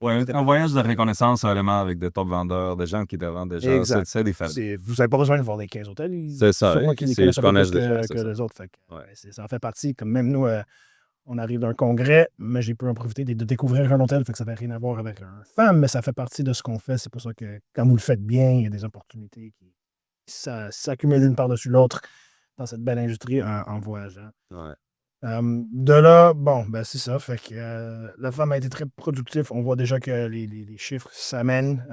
Ouais, c'était un pas. voyage de reconnaissance, vraiment, avec des top vendeurs, des gens qui te vendent déjà, Exact. c'est différent. Vous n'avez pas besoin de voir les 15 hôtels. C'est ça. Sûrement qu'ils les Si connaissent je un peu connais plus déjà, que c'est ça. les autres. Fait que, Ouais. ça en fait partie. Comme même nous, on arrive d'un congrès, mais j'ai pu en profiter de découvrir un hôtel. Fait que ça n'avait rien à voir avec un fan, mais ça fait partie de ce qu'on fait. C'est pour ça que quand vous le faites bien, il y a des opportunités qui s'accumulent l'une par-dessus l'autre dans cette belle industrie en voyageant. Ouais. De là, bon, ben c'est ça. Fait que la femme a été très productive. On voit déjà que les chiffres s'amènent.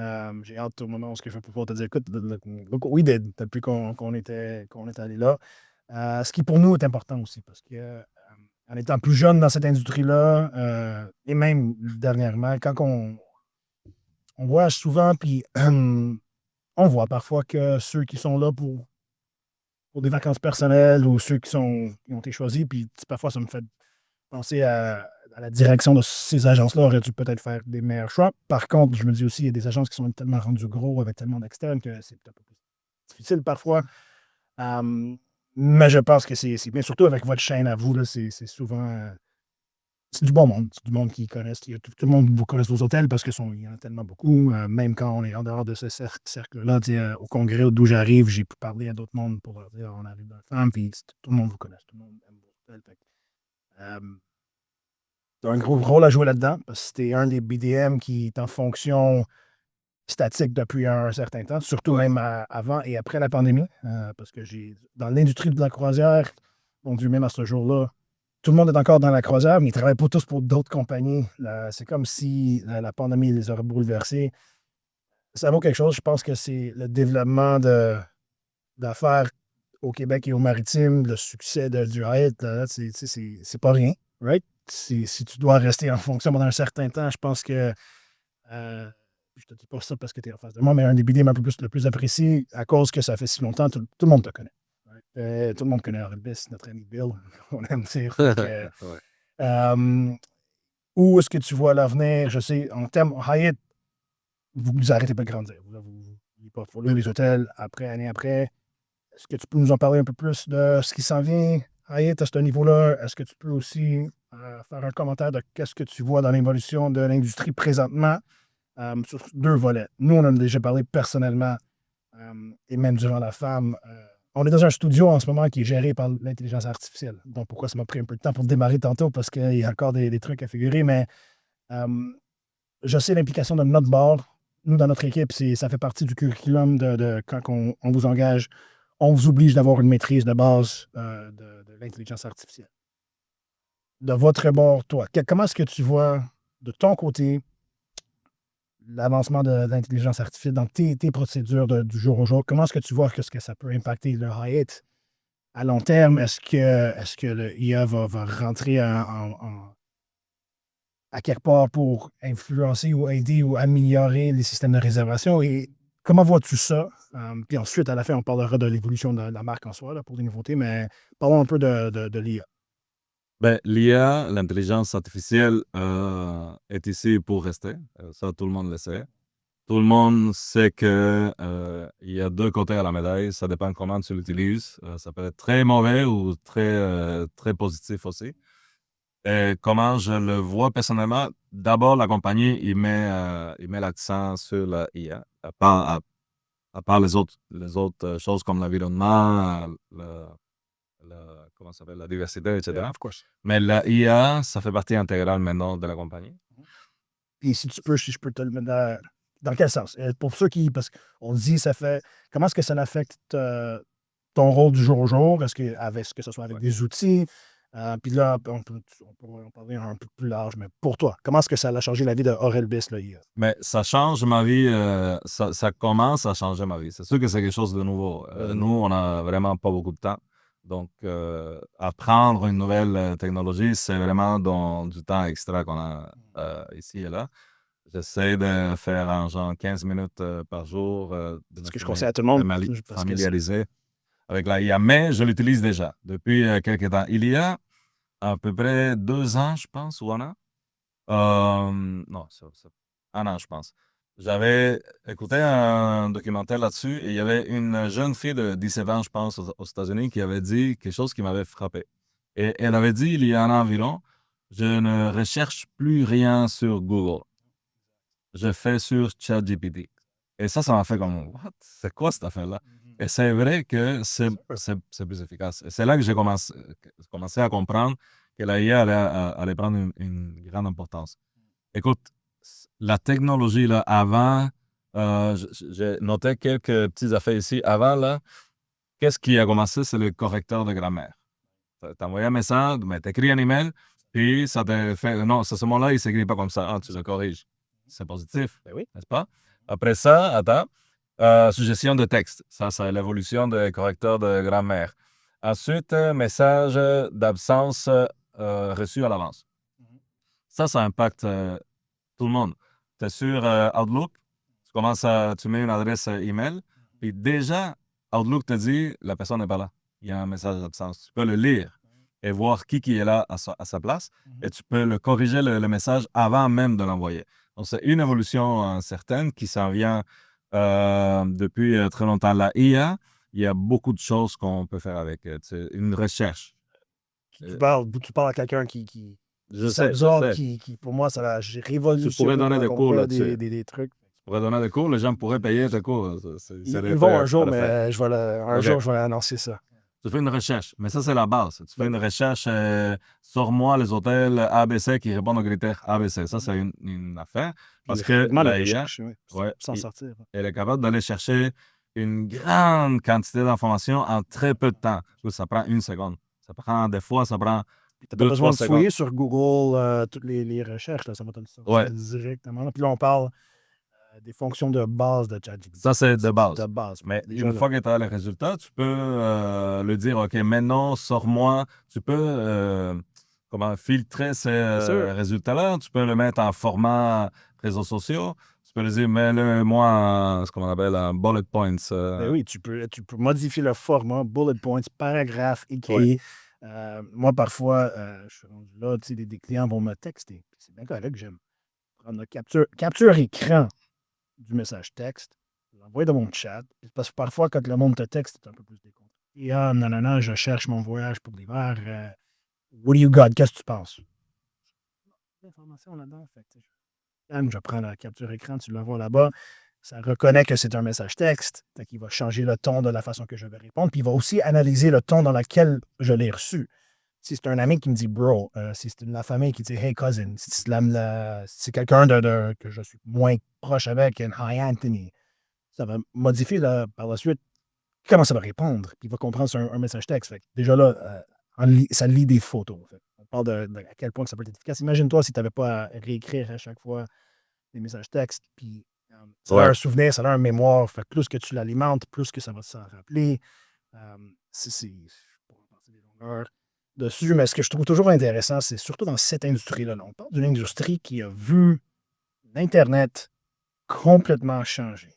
J'ai hâte au moment où je vais pouvoir te dire, écoute, look what we did depuis qu'on était allé là. Ce qui pour nous est important aussi, parce que en étant plus jeune dans cette industrie-là, et même dernièrement, quand on voyage souvent, puis on voit parfois que ceux qui sont là pour des vacances personnelles ou ceux qui ont été choisis, puis parfois ça me fait penser à la direction de ces agences-là aurait dû peut-être faire des meilleurs choix. Par contre, je me dis aussi, il y a des agences qui sont tellement rendues gros avec tellement d'externes que c'est peut-être un peu plus difficile parfois. Mais je pense que c'est bien, surtout avec votre chaîne à vous, là, c'est souvent. C'est du bon monde. C'est du monde qui connaissent. Tout le monde vous connaît vos hôtels parce qu'il y en a tellement beaucoup. Même quand on est en dehors de ce cercle-là, au congrès d'où j'arrive, j'ai pu parler à d'autres mondes pour leur dire on arrive d'un femme, puis tout le monde vous connaît. Tout le monde aime vos hôtels. Tu as un gros rôle à jouer là-dedans parce que tu un des BDM qui est en fonction statique depuis un certain temps, surtout même avant et après la pandémie. Parce que dans l'industrie de la croisière, mon Dieu, même à ce jour-là, tout le monde est encore dans la croisière, mais ils ne travaillent pas tous pour d'autres compagnies. C'est comme si la pandémie les aurait bouleversés. Ça vaut quelque chose. Je pense que c'est le développement d'affaires au Québec et au maritime, le succès du Hyatt, là, c'est pas rien, right? Si tu dois rester en fonction pendant un certain temps, je pense que je te dis pas ça parce que tu es en face de moi, mais un des BDM le plus apprécié à cause que ça fait si longtemps, tout le monde te connaît. Right? Tout le monde connaît Orbis, notre ami Bill, on aime dire. Ouais. Où est-ce que tu vois l'avenir? Je sais, en termes Hyatt, vous arrêtez pas de grandir. Il pas faut les hôtels année après. Est-ce que tu peux nous en parler un peu plus de ce qui s'en vient, Hyatt, à ce niveau-là? Est-ce que tu peux aussi faire un commentaire de qu'est-ce que tu vois dans l'évolution de l'industrie présentement sur deux volets? Nous, on en a déjà parlé personnellement et même durant la femme. On est dans un studio en ce moment qui est géré par l'intelligence artificielle. Donc, pourquoi ça m'a pris un peu de temps pour démarrer tantôt? Parce qu'il y a encore des trucs à figurer, mais je sais l'implication de notre bord. Nous, dans notre équipe, ça fait partie du curriculum de quand on vous engage. On vous oblige d'avoir une maîtrise de base de l'intelligence artificielle. De votre bord, toi, comment est-ce que tu vois de ton côté l'avancement de l'intelligence artificielle dans tes procédures du jour au jour? Comment est-ce que tu vois que ça peut impacter le Hyatt à long terme? Est-ce que le IA va rentrer à quelque part pour influencer ou aider ou améliorer les systèmes de réservation? Et comment vois-tu ça? Puis ensuite, à la fin, on parlera de l'évolution de la marque en soi là, pour des nouveautés, mais parlons un peu de l'IA. Ben, l'IA, l'intelligence artificielle, est ici pour rester. Ça, tout le monde le sait. Tout le monde sait que il y a deux côtés à la médaille. Ça dépend comment tu l'utilises. Ça peut être très mauvais ou très positif aussi. Et comment je le vois personnellement, d'abord, la compagnie, il met l'accent sur la IA. À part les autres choses comme l'environnement, comment ça s'appelle, la diversité, etc. Of course. Mais la IA, ça fait partie intégrale maintenant de la compagnie. Puis si je peux te le mettre dans quel sens? Pour ceux qui, parce qu'on dit, comment est-ce que ça affecte ton rôle du jour au jour? Est-ce que ce soit avec des outils? Puis là, on peut en parler un peu plus large, mais pour toi, comment est-ce que ça a changé la vie de Aurelbis, là, IA? Mais ça change ma vie, ça commence à changer ma vie. C'est sûr que c'est quelque chose de nouveau. Nous, on n'a vraiment pas beaucoup de temps. Donc, apprendre une nouvelle technologie, c'est vraiment dans du temps extra qu'on a ici et là. J'essaie de faire en genre 15 minutes par jour, de Ce que je conseille à tout le monde. familiariser avec la IA. Mais je l'utilise déjà depuis quelques temps. Il y a à peu près 2 ans, je pense, ou un an. Non, c'est 1 an, je pense. J'avais écouté un documentaire là-dessus et il y avait une jeune fille de 17 ans, je pense, aux États-Unis, qui avait dit quelque chose qui m'avait frappé. Et elle avait dit, il y a un an environ, je ne recherche plus rien sur Google. Je fais sur ChatGPT. Et ça m'a fait comme, what? C'est quoi cette affaire-là? Et c'est vrai que c'est plus efficace. Et c'est là que j'ai commencé à comprendre que la IA allait prendre une grande importance. Écoute, la technologie, là, avant, j'ai noté quelques petites affaires ici. Avant, là, qu'est-ce qui a commencé? C'est le correcteur de grammaire. Tu envoyé un message, mais tu écris un email, puis ça te fait. Non, ce moment-là, il ne s'écrit pas comme ça. Ah, tu le corriges. C'est positif, Ben oui. n'est-ce pas? Après ça, attends, suggestion de texte. Ça, c'est l'évolution des correcteurs de grammaire. Ensuite, message d'absence reçu à l'avance. Ça impacte tout le monde. Tu es sur Outlook, tu mets une adresse email, puis déjà, Outlook te dit la personne n'est pas là. Il y a un message d'absence. Tu peux le lire et voir qui est là à sa place, et tu peux le corriger le message avant même de l'envoyer. Donc, c'est une évolution certaine qui s'en vient depuis très longtemps. La IA, il y a beaucoup de choses qu'on peut faire avec. C'est une recherche. Tu parles à quelqu'un qui Je sais, s'absorbe, je sais. qui, pour moi, ça Tu pourrais révolutionne donner des cours là-dessus. des trucs. Tu pourrais donner des cours, les gens pourraient payer tes cours. Ils vont un jour, mais un Ok. jour, je vais annoncer ça. Tu fais une recherche, mais ça, c'est la base. Tu fais une recherche, sors-moi les hôtels ABC qui répondent aux critères ABC. Ça, c'est une affaire. Parce Puis que rapidement, la IA, recherche, oui, ouais, s'en sortir. elle est capable d'aller chercher une grande quantité d'informations en très peu de temps. Ça prend 1 seconde. Des fois, ça prend Tu n'as pas 2, besoin 3 de fouiller secondes. sur Google toutes les recherches. Là, ça va te le sortir Ouais. directement. Puis là, on parle des fonctions de base de ChatGPT. Ça, c'est de base. De base. Mais Déjà, une là. fois que tu as les résultats, tu peux le dire, OK, maintenant, sors-moi. Tu peux filtrer ces sûr. résultats-là. Tu peux le mettre en format réseaux sociaux. Tu peux le dire, mets-le-moi ce qu'on appelle un bullet points. Ben oui, tu peux modifier le format, bullet points, paragraphe écrit. Moi, parfois, je suis rendu là, tu sais, des clients vont me texter. C'est bien correct, j'aime prendre la capture écran du message texte, l'envoyer dans mon chat. Parce que parfois, quand le monde te texte, c'est un peu plus décontracté. Ah, non, je cherche mon voyage pour l'hiver. What do you got? Qu'est-ce que tu penses? L'information là-dedans. Je prends la capture écran, tu l'envoies là-bas. Ça reconnaît que c'est un message texte. Il va changer le ton de la façon que je vais répondre. Puis il va aussi analyser le ton dans lequel je l'ai reçu. Si c'est un ami qui me dit bro, si c'est la famille qui dit hey cousin, si c'est quelqu'un que je suis moins proche avec, un hi Anthony, ça va modifier par la suite comment ça va répondre. Puis il va comprendre c'est un message texte. Fait que déjà là, ça lit des photos. En fait. On parle de à quel point ça peut être efficace. Imagine-toi si tu n'avais pas à réécrire à chaque fois des messages textes. Puis ça a un souvenir, ça a un mémoire. Fait que plus que tu l'alimentes, plus que ça va s'en rappeler. Je pourrais passer des longueurs dessus, mais ce que je trouve toujours intéressant, c'est surtout dans cette industrie-là. On parle d'une industrie qui a vu l'Internet complètement changer.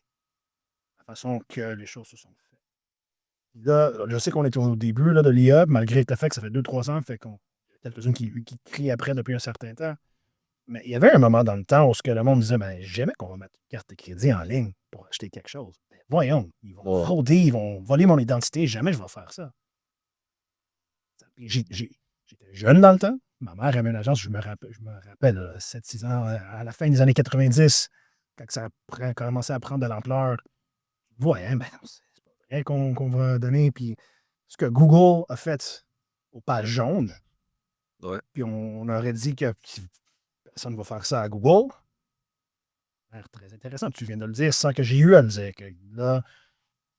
La façon que les choses se sont faites. Là, je sais qu'on est au début là, de l'IA, malgré le fait que ça fait 2-3 ans, fait qu'on y a quelques-unes qui crient après depuis un certain temps. Mais il y avait un moment dans le temps où le monde disait jamais qu'on va mettre une carte de crédit en ligne pour acheter quelque chose. Ben, voyons, ils vont frauder, ils vont voler mon identité, jamais je vais faire ça. J'étais jeune dans le temps. Ma mère avait une agence, je me rappelle 7-6 ans, à la fin des années 90, quand ça a commencé à prendre de l'ampleur. Ouais, ben non, c'est pas vrai qu'on va donner. Puis ce que Google a fait aux pages jaunes, puis on aurait dit que personne ne va faire ça à Google. Ça a l'air très intéressant. Tu viens de le dire sans que j'ai eu à le dire. Que là,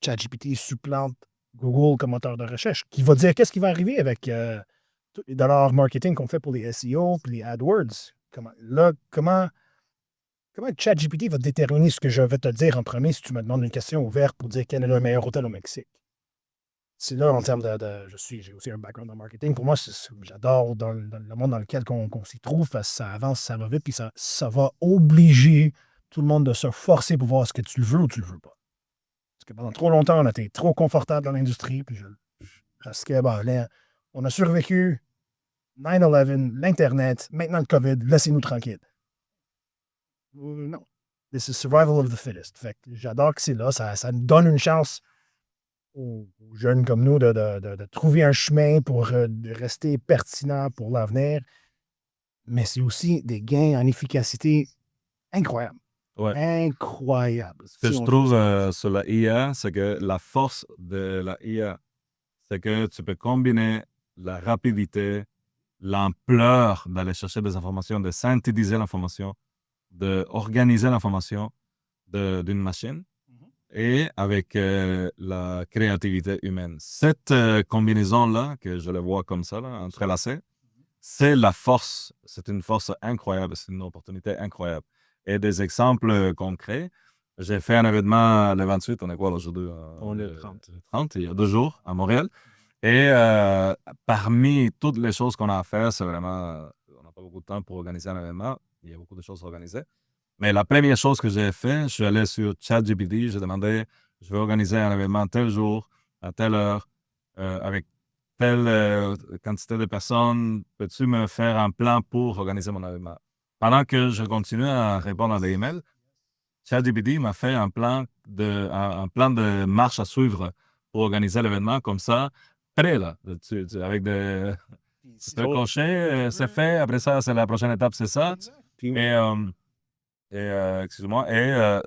ChatGPT supplante Google comme moteur de recherche, qui va dire qu'est-ce qui va arriver avec tous les dollars marketing qu'on fait pour les SEO et les AdWords. Comment ChatGPT va déterminer ce que je vais te dire en premier si tu me demandes une question ouverte pour dire quel est le meilleur hôtel au Mexique? C'est là, en termes j'ai aussi un background en marketing. Pour moi, j'adore dans le monde dans lequel on s'y trouve parce que ça avance, ça va vite, puis ça va obliger tout le monde de se forcer pour voir ce que tu le veux ou tu le veux pas. Parce que pendant trop longtemps, on a été trop confortable dans l'industrie, puis parce que on a survécu 9/11, l'Internet, maintenant le COVID, laissez-nous tranquilles. Non. This is survival of the fittest. Fait que j'adore que c'est là. Ça nous donne une chance aux jeunes comme nous de trouver un chemin pour de rester pertinent pour l'avenir. Mais c'est aussi des gains en efficacité incroyables. Ouais. Incroyables. Ce que je trouve sur la IA, c'est que la force de la IA, c'est que tu peux combiner la rapidité, l'ampleur d'aller chercher des informations, de synthétiser l'information, d'organiser l'information d'une machine et avec la créativité humaine. Cette combinaison-là, que je le vois comme ça, là, entrelacée, c'est la force. C'est une force incroyable, c'est une opportunité incroyable. Et des exemples concrets, j'ai fait un événement le 28, on est quoi aujourd'hui? On est le 30. 30, il y a 2 jours, à Montréal. Et parmi toutes les choses qu'on a à faire, c'est vraiment, on n'a pas beaucoup de temps pour organiser un événement. Il y a beaucoup de choses à organiser. Mais la première chose que j'ai fait, je suis allé sur ChatGPT, j'ai demandé, je vais organiser un événement tel jour, à telle heure, avec telle quantité de personnes. Peux-tu me faire un plan pour organiser mon événement? Pendant que je continuais à répondre à des emails, ChatGPT m'a fait un plan de marche à suivre pour organiser l'événement comme ça, prêt là, avec des cochers, c'est fait. Après ça, c'est la prochaine étape, c'est ça. Excuse-moi,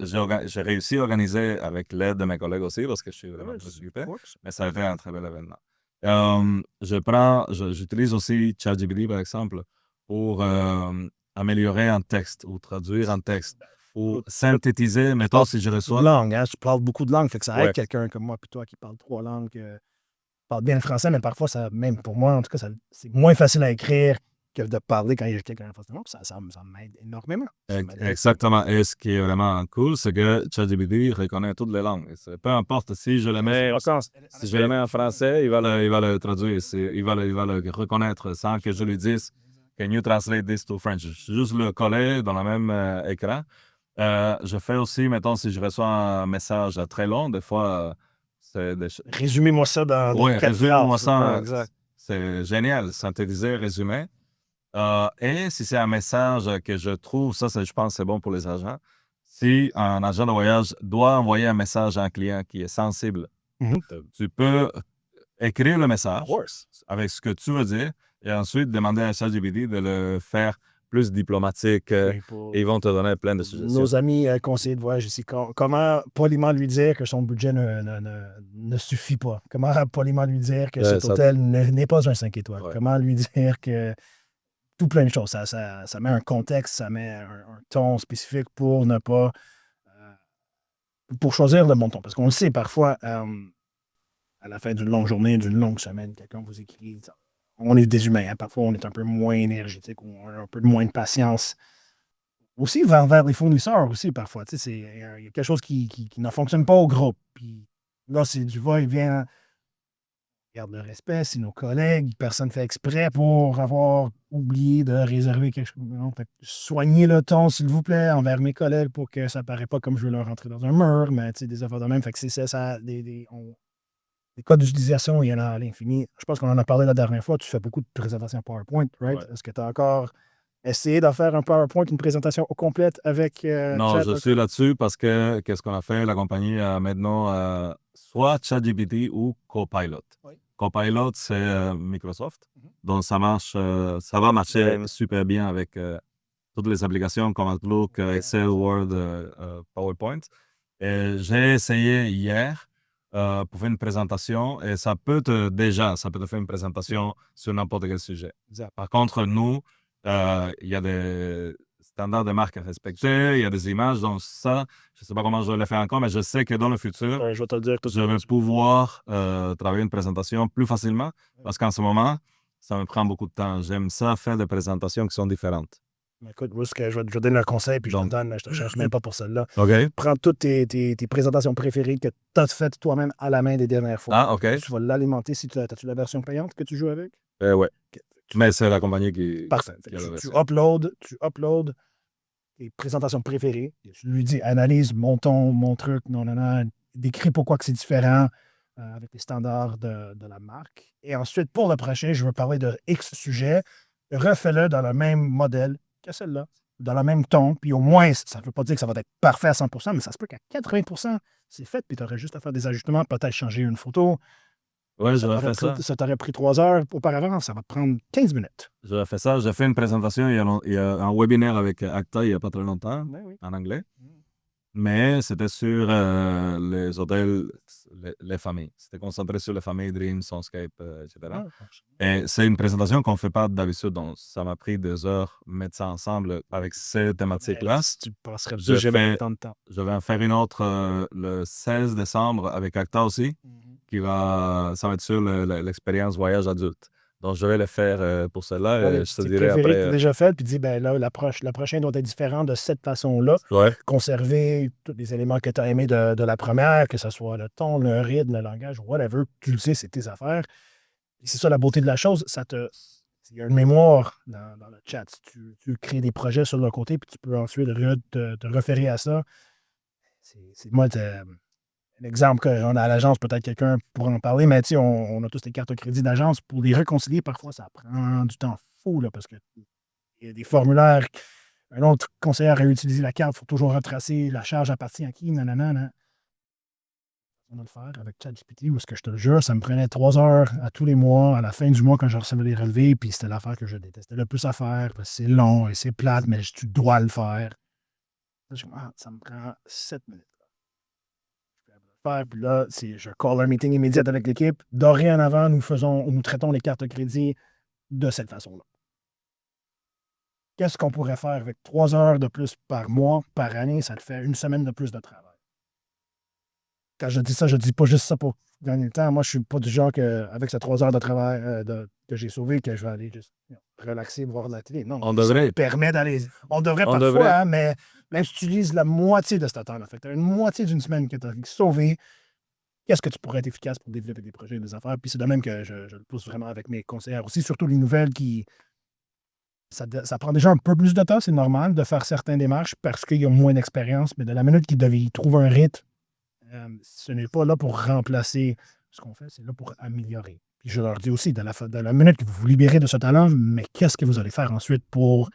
j'ai réussi à organiser avec l'aide de mes collègues aussi parce que je suis vraiment très occupé, mais ça a été un très bel événement. J'utilise aussi ChatGPT par exemple pour améliorer un texte ou traduire un texte ou synthétiser, mettons si je reçois. Langue, hein? Tu parles beaucoup de langues, fait que ça aide Ouais. quelqu'un comme moi puis toi qui parle 3 langues, parle bien le français, mais parfois, même pour moi, en tout cas, c'est moins facile à écrire que de parler quand il y a quelqu'un en face de moi. Ça m'aide énormément. Exactement. Et ce qui est vraiment cool, c'est que ChatGPT reconnaît toutes les langues. Peu importe si je le mets, si je le mets en français, il va le traduire. Il va le reconnaître sans que je lui dise Can you translate this to French? Juste le coller dans le même écran. Je fais aussi, mettons, si je reçois un message très long, des fois, c'est des Résumez-moi ça dans Oui, 4 résume-moi phrases. ça. Exact. C'est génial, synthétiser, résumer. Et si c'est un message que je trouve, je pense, c'est bon pour les agents. Si un agent de voyage doit envoyer un message à un client qui est sensible, tu peux écrire le message avec ce que tu veux dire et ensuite demander à ChatGPT de le faire plus diplomatique et ils vont te donner plein de suggestions. Nos amis conseillers de voyage ici, comment poliment lui dire que son budget ne suffit pas? Comment poliment lui dire que cet hôtel n'est pas un 5 étoiles? Ouais. Comment lui dire que tout plein de choses? Ça met un contexte, ça met un ton spécifique pour ne pas... pour choisir le bon ton. Parce qu'on le sait, parfois, à la fin d'une longue journée, d'une longue semaine, quelqu'un vous écrit... On est des humains, hein? Parfois on est un peu moins énergétique, on a un peu moins de patience. Aussi vers les fournisseurs aussi, parfois. Tu sais, il y a quelque chose qui ne fonctionne pas au groupe. Puis là, c'est du va-et-vient. Garde le respect, c'est nos collègues. Personne fait exprès pour avoir oublié de réserver quelque chose. Non, fait que soignez le ton, s'il vous plaît, envers mes collègues pour que ça ne paraît pas comme je veux leur rentrer dans un mur, mais tu sais, des affaires de même. Fait que c'est ça, des cas d'utilisation, il y en a à l'infini. Je pense qu'on en a parlé la dernière fois. Tu fais beaucoup de présentations PowerPoint, right? Ouais. Est-ce que tu as encore essayé de faire un PowerPoint, une présentation au complète avec Non, Chat? je suis là-dessus parce que qu'est-ce qu'on a fait? La compagnie a maintenant soit ChatGPT ou Copilot. Oui. Copilot, c'est Microsoft. Donc, ça va marcher super bien avec toutes les applications comme Outlook, Excel, Word, PowerPoint. Et j'ai essayé hier pour faire une présentation et ça peut te faire une présentation sur n'importe quel sujet. Exact. Par contre, nous, il y a des standards de marque à respecter, il y a des images, donc ça, je ne sais pas comment je vais le faire encore, mais je sais que dans le futur, Je vais te le dire tout de je vais pouvoir travailler une présentation plus facilement parce qu'en ce moment, ça me prend beaucoup de temps. J'aime ça faire des présentations qui sont différentes. Écoute, je vais te donner un conseil, puis je te cherche même pas pour celle-là. OK. Prends toutes tes présentations préférées que tu as faites toi-même à la main des dernières fois. Ah, OK. Tu vas l'alimenter. As-tu la version payante que tu joues avec? Ouais. Mais c'est la compagnie qui... Parfait. qui a la Tu version. uploads tes présentations préférées. Tu lui dis, analyse mon ton, mon truc, non, décris pourquoi que c'est différent. avec les standards de la marque. Et ensuite, pour le prochain, je veux parler de X sujet. Refais-le dans le même modèle que celle-là, dans le même ton. Puis au moins, ça ne veut pas dire que ça va être parfait à 100%, mais ça se peut qu'à 80%, c'est fait. Puis tu aurais juste à faire des ajustements, peut-être changer une photo. Ouais, j'aurais fait ça. Ça t'aurait pris 3 heures auparavant, ça va te prendre 15 minutes. J'aurais fait ça. J'ai fait une présentation, il y a un webinaire avec Acta il n'y a pas très longtemps, Oui. en anglais. Mais c'était sur les hôtels, les familles. C'était concentré sur les familles, Dream, Songscape, etc. Et c'est une présentation qu'on ne fait pas d'habitude. Donc, ça m'a pris 2 heures mettre ça ensemble avec ces thématiques-là. Tu passerais Je jamais fais- autant de temps. Je vais en faire une autre le 16 décembre avec Acta aussi, ça va être sur l'expérience voyage adulte. Donc, je vais le faire pour celle-là et je te dirai que tu après. as déjà fait, puis dis, ben là, le prochain doit être différent de cette façon-là. Ouais. Conserver tous les éléments que tu as aimés de la première, que ce soit le ton, le rythme, le langage, whatever. Tu le sais, c'est tes affaires. Et c'est ça la beauté de la chose. Il y a une mémoire dans le chat. Si tu crées des projets sur le côté, puis tu peux ensuite te référer à ça. Moi, un exemple qu'on a à l'agence, peut-être quelqu'un pourra en parler, mais on a tous les cartes de crédit d'agence. Pour les réconcilier, parfois, ça prend du temps fou, là, parce qu'il y a des formulaires. Un autre conseiller a utilisé la carte, il faut toujours retracer la charge appartient à qui, nanana. On va le faire avec ChatGPT, où est-ce que je te le jure, ça me prenait 3 heures à tous les mois, à la fin du mois, quand je recevais les relevés, puis c'était l'affaire que je détestais le plus à faire, parce que c'est long et c'est plate, mais tu dois le faire. Ça me prend 7 minutes. Faire, puis là, je call un meeting immédiat avec l'équipe. Dorénavant, nous traitons les cartes de crédit de cette façon-là. Qu'est-ce qu'on pourrait faire avec 3 heures de plus par mois, par année? Ça te fait 1 semaine de plus de travail. Quand je dis ça, je ne dis pas juste ça pour gagner le temps. Moi, je ne suis pas du genre avec ces 3 heures de travail que j'ai sauvé que je vais aller juste relaxer, voir de la télé. Non, On devrait. Ça me permet d'aller. On devrait On parfois, devrait. hein, mais même si tu utilises la moitié de ce temps-là, tu as une moitié d'une semaine que tu as sauvé. Qu'est-ce que tu pourrais être efficace pour développer des projets et des affaires? Puis c'est de même que je le pousse vraiment avec mes conseillers aussi, surtout les nouvelles qui. Ça prend déjà un peu plus de temps, c'est normal de faire certaines démarches parce qu'ils ont moins d'expérience, mais de la minute qu'ils trouvent un rythme, ce n'est pas là pour remplacer ce qu'on fait, c'est là pour améliorer. Puis je leur dis aussi, de la minute que vous vous libérez de ce talent, mais qu'est-ce que vous allez faire ensuite pour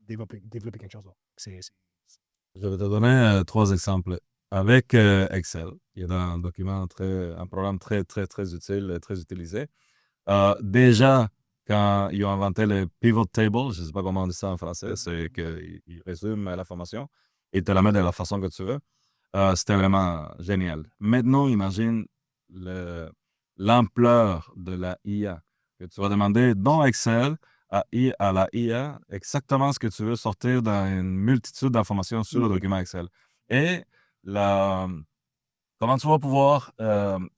développer quelque chose d'autre? Je vais te donner 3 exemples. Avec Excel, il y a un document un programme très, très, très utile, très utilisé. Déjà, quand ils ont inventé le pivot table, je ne sais pas comment on dit ça en français, c'est qu'ils résument l'information et te la mettent de la façon que tu veux. C'était vraiment génial. Maintenant, imagine l'ampleur de la IA. Que tu vas demander dans Excel à la IA exactement ce que tu veux sortir dans une multitude d'informations sur le document Excel. Et comment tu vas pouvoir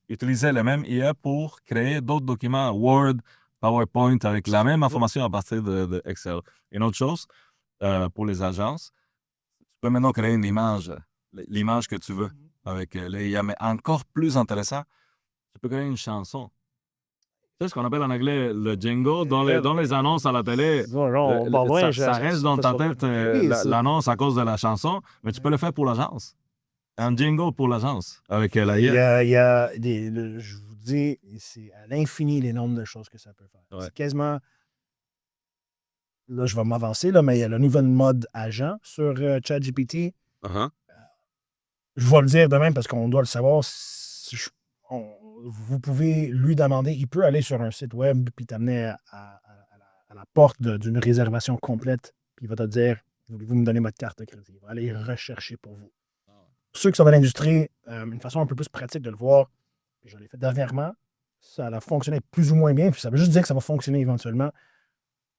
utiliser la même IA pour créer d'autres documents Word, PowerPoint avec la même information à partir de Excel. Une autre chose, pour les agences, tu peux maintenant créer une image, l'image que tu veux avec l'IA, mais encore plus intéressant, tu peux créer une chanson. Tu sais ce qu'on appelle en anglais le jingle dans les annonces à la télé. Ça reste dans ta tête l'annonce à cause de la chanson, mais tu peux le faire pour l'agence. Un jingle pour l'agence avec la IA. Je vous dis, c'est à l'infini les nombres de choses que ça peut faire. Ouais. C'est quasiment. Là, je vais m'avancer, mais il y a le nouvel mode agent sur ChatGPT. Je vais le dire de même parce qu'on doit le savoir. Vous pouvez lui demander, il peut aller sur un site web puis t'amener à la porte d'une réservation complète, puis il va te dire, voulez-vous me donner votre carte de crédit? Il va aller rechercher pour vous. Pour ceux qui sont dans l'industrie, une façon un peu plus pratique de le voir, je l'ai fait dernièrement, ça a fonctionné plus ou moins bien, puis ça veut juste dire que ça va fonctionner éventuellement.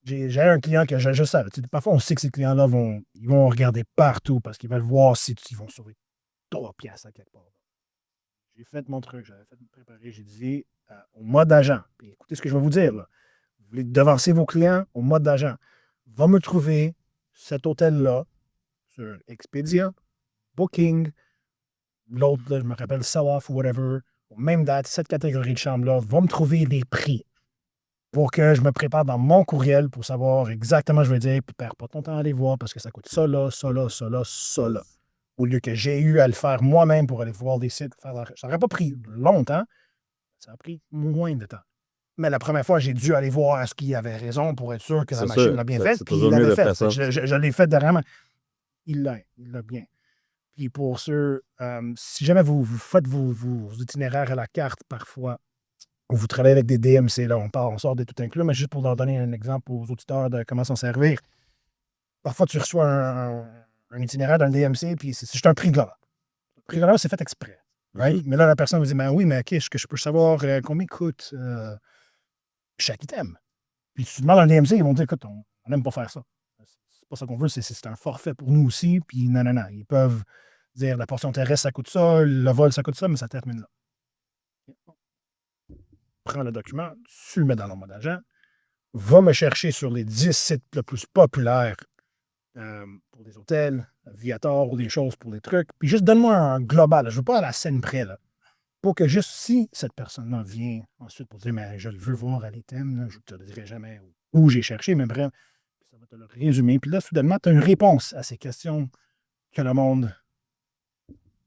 J'ai un client que je sais, parfois on sait que ces clients-là ils vont regarder partout parce qu'ils veulent voir si ils vont sauver 3 piastres à quelque part. J'ai fait mon truc, j'avais fait me préparer, j'ai dit au mode agent, puis écoutez ce que je vais vous dire, là. Vous voulez devancer vos clients au mode agent. Va me trouver cet hôtel-là sur Expedia, Booking, l'autre, je me rappelle, Sawaf ou whatever, même date, cette catégorie de chambre-là, va me trouver les prix pour que je me prépare dans mon courriel pour savoir exactement, je vais dire, puis perds pas ton temps à aller voir parce que ça coûte ça là, ça là, ça là, ça là. Au lieu que j'ai eu à le faire moi-même pour aller voir des sites, ça n'aurait pas pris longtemps, Ça a pris moins de temps. Mais la première fois, j'ai dû aller voir est-ce qu'il avait raison pour être sûr que la C'est machine sûr, l'a bien c'est- faite. c'est Puis toujours il mieux l'avait de fait. faire ça. Je l'ai fait dernièrement. Il l'a bien. Puis pour ceux, si jamais vous faites vos itinéraires à la carte parfois, ou vous travaillez avec des DMC, là, on sort des tout inclus, mais juste pour leur donner un exemple aux auditeurs de comment s'en servir. Parfois, tu reçois un itinéraire d'un DMC, puis c'est juste un prix global. Le prix global, c'est fait exprès. Right? Mais là, la personne vous dit, ben oui, mais OK, est-ce que je peux savoir combien coûte chaque item? Puis tu demandes à un DMC, ils vont dire, écoute, on n'aime pas faire ça. C'est pas ça qu'on veut, c'est un forfait pour nous aussi, puis non. Ils peuvent dire, la portion terrestre, ça coûte ça, le vol, ça coûte ça, mais ça termine là. Prends le document, tu le mets dans le mode agent, va me chercher sur les 10 sites les plus populaires pour des hôtels, Viator ou des choses pour des trucs, puis juste donne-moi un global. Je ne veux pas à la scène près, là. Pour que juste si cette personne-là vient ensuite pour dire, mais je le veux voir à l'item, je ne te le dirai jamais où j'ai cherché, mais bref, ça va te le résumer. Puis là, soudainement, tu as une réponse à ces questions que le monde,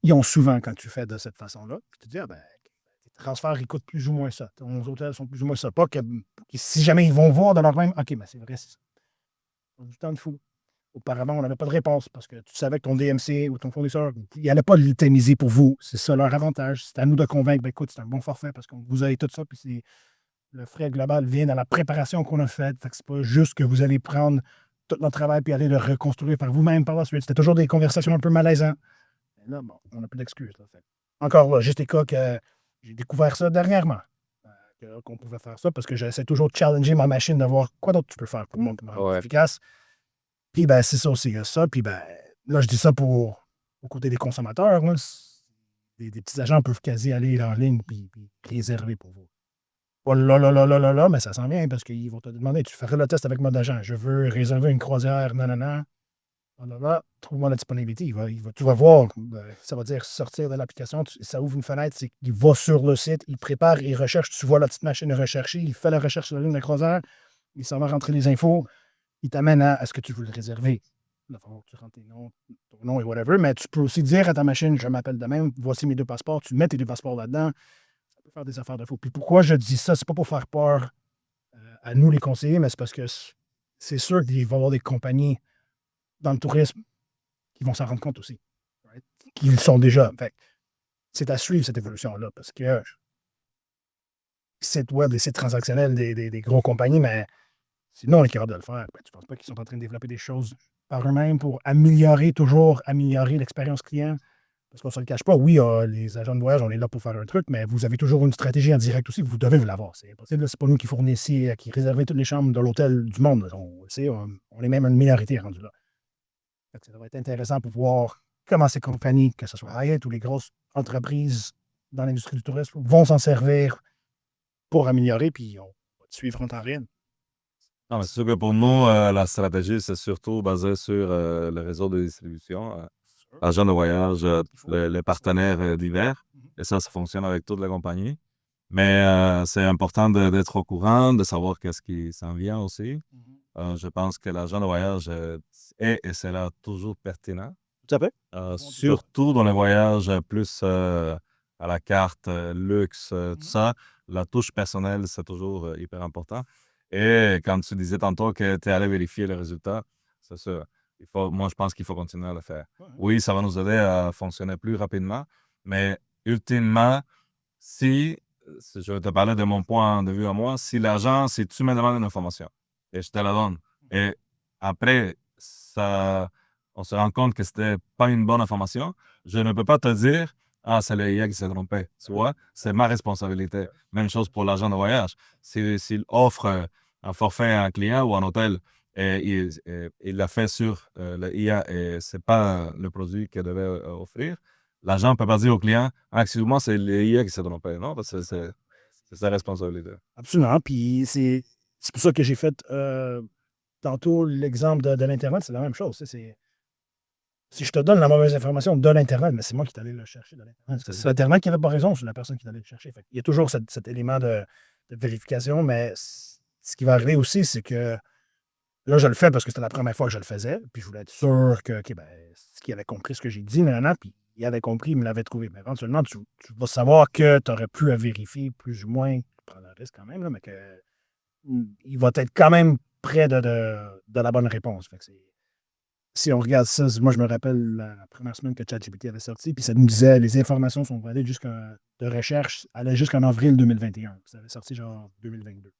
ils ont souvent quand tu fais de cette façon-là. Puis tu te dis, ah ben, tes transferts, ils coûtent plus ou moins ça. Ton hôtels sont plus ou moins ça. Pas que si jamais ils vont voir de leur même, OK, mais c'est vrai, c'est ça. On a du temps de fou. Auparavant, on n'avait pas de réponse parce que tu savais que ton DMC ou ton fournisseur, il n'allait pas l'itemiser pour vous. C'est ça leur avantage. C'est à nous de convaincre, ben, écoute, c'est un bon forfait parce qu'on vous a tout ça, puis c'est le frais global vient dans la préparation qu'on a faite. Fait que c'est pas juste que vous allez prendre tout notre travail puis aller le reconstruire par vous-même par la suite. C'était toujours des conversations un peu malaisantes. Mais là, bon, on n'a plus d'excuses. Là. Encore là, juste des cas que j'ai découvert ça dernièrement. Qu'on pouvait faire ça parce que j'essaie toujours de challenger ma machine de voir quoi d'autre tu peux faire pour me rendre efficace. Puis, ben, c'est ça aussi. Il y a ça. Puis, ben, là, je dis ça au côté des consommateurs. Là, des petits agents peuvent quasi aller en ligne puis réserver pour vous. Pas là, mais ça s'en vient parce qu'ils vont te demander tu ferais le test avec mode agent. Je veux réserver une croisière, non. Trouve-moi la disponibilité. Tu vas voir. Ça va dire sortir de l'application. Ça ouvre une fenêtre. Il va sur le site. Il prépare, il recherche. Tu vois la petite machine rechercher. Il fait la recherche sur la ligne de croisière. Il s'en va rentrer les infos. Il t'amène à est-ce que tu veux le réserver? Il faut que tu rentres ton nom et whatever, mais tu peux aussi dire à ta machine, je m'appelle de même, voici mes 2 passeports, tu mets tes 2 passeports là-dedans. Ça peut faire des affaires de fou. Puis pourquoi je dis ça? C'est pas pour faire peur à nous les conseillers, mais c'est parce que c'est sûr qu'il va y avoir des compagnies dans le tourisme qui vont s'en rendre compte aussi. Right? Qui le sont déjà. Fait, c'est à suivre cette évolution-là parce que sites web, les sites transactionnels des gros compagnies, mais sinon, on est capable de le faire. Ben, tu ne penses pas qu'ils sont en train de développer des choses par eux-mêmes pour toujours améliorer l'expérience client? Parce qu'on ne se le cache pas. Oui, les agents de voyage, on est là pour faire un truc, mais vous avez toujours une stratégie en direct aussi. Vous devez l'avoir. C'est impossible. C'est pas nous qui fournissons, qui réservons toutes les chambres de l'hôtel du monde. On est même une minorité rendue là. Ça va être intéressant pour voir comment ces compagnies, que ce soit Hyatt ou les grosses entreprises dans l'industrie du tourisme, vont s'en servir pour améliorer, puis on va te suivre en temps réel. Non, mais c'est sûr que pour nous, la stratégie, c'est surtout basé sur le réseau de distribution, agents de voyage, les partenaires divers. Et ça fonctionne avec toutes les compagnies. Mais c'est important d'être au courant, de savoir qu'est-ce qui s'en vient aussi. Je pense que l'agent de voyage est et sera toujours pertinent. Tout à fait. Surtout dans les voyages plus à la carte, luxe, tout ça. La touche personnelle, c'est toujours hyper important. Et quand tu disais tantôt que tu es allé vérifier les résultats, c'est sûr. Moi, je pense qu'il faut continuer à le faire. Oui, ça va nous aider à fonctionner plus rapidement, mais ultimement, si je vais te parler de mon point de vue à moi, si tu me demandes une information et je te la donne, et après, on se rend compte que c'était pas une bonne information, je ne peux pas te dire ah, c'est le IA qui s'est trompé. Tu vois, c'est ma responsabilité. Même chose pour l'agent de voyage. S'il offre un forfait à un client ou un hôtel et il l'a fait sur le IA et c'est pas le produit qu'il devait offrir, l'agent ne peut pas dire au client ah, excuse-moi, c'est le IA qui s'est trompé. Non, parce que c'est sa responsabilité. Absolument. Puis c'est pour ça que j'ai fait tantôt l'exemple de l'Internet, c'est la même chose. Si je te donne la mauvaise information de l'Internet, mais c'est moi qui t'allais le chercher de l'Internet. C'est l'Internet qui n'avait pas raison, c'est la personne qui t'allait le chercher. Il y a toujours cet élément de vérification, mais ce qui va arriver aussi, c'est que là, je le fais parce que c'était la première fois que je le faisais, puis je voulais être sûr que ce qu'il avait compris ce que j'ai dit, puis il avait compris, il me l'avait trouvé. Mais éventuellement, tu vas savoir que tu aurais pu à vérifier plus ou moins, prendre un risque quand même, là, mais que il va être quand même près de la bonne réponse. Fait que si on regarde ça, moi, je me rappelle la première semaine que ChatGPT avait sorti, puis ça nous disait les informations sont allées de recherche, allaient jusqu'en avril 2021. Ça avait sorti genre 2022.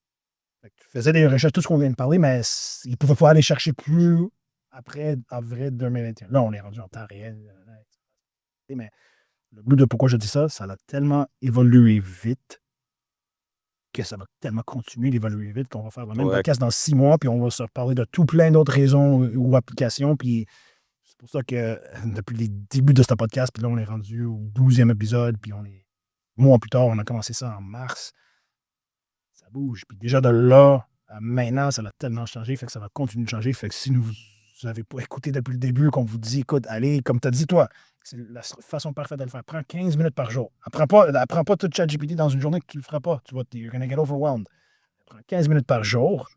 Fait que tu faisais des recherches, tout ce qu'on vient de parler, mais il ne pouvait pas aller chercher plus après avril 2021. Là, on est rendu en temps réel. Mais le bout de pourquoi je dis ça, ça a tellement évolué vite que ça va tellement continuer d'évoluer vite qu'on va faire le même Ouais. podcast dans 6 mois, puis on va se reparler de tout plein d'autres raisons ou applications. Puis c'est pour ça que depuis les débuts de ce podcast, puis là, on est rendu au 12e épisode, puis on est mois plus tard, on a commencé ça en mars. Ça bouge. Puis déjà de là à maintenant, ça a tellement changé, fait que ça va continuer de changer. Fait que si vous n'avez pas écouté depuis le début, qu'on vous dit, écoute, allez, comme tu as dit, toi, c'est la façon parfaite de le faire. Prends 15 minutes par jour. Apprends pas tout ChatGPT dans une journée que tu le feras pas. Tu vas, you're gonna get overwhelmed. Prends 15 minutes par jour.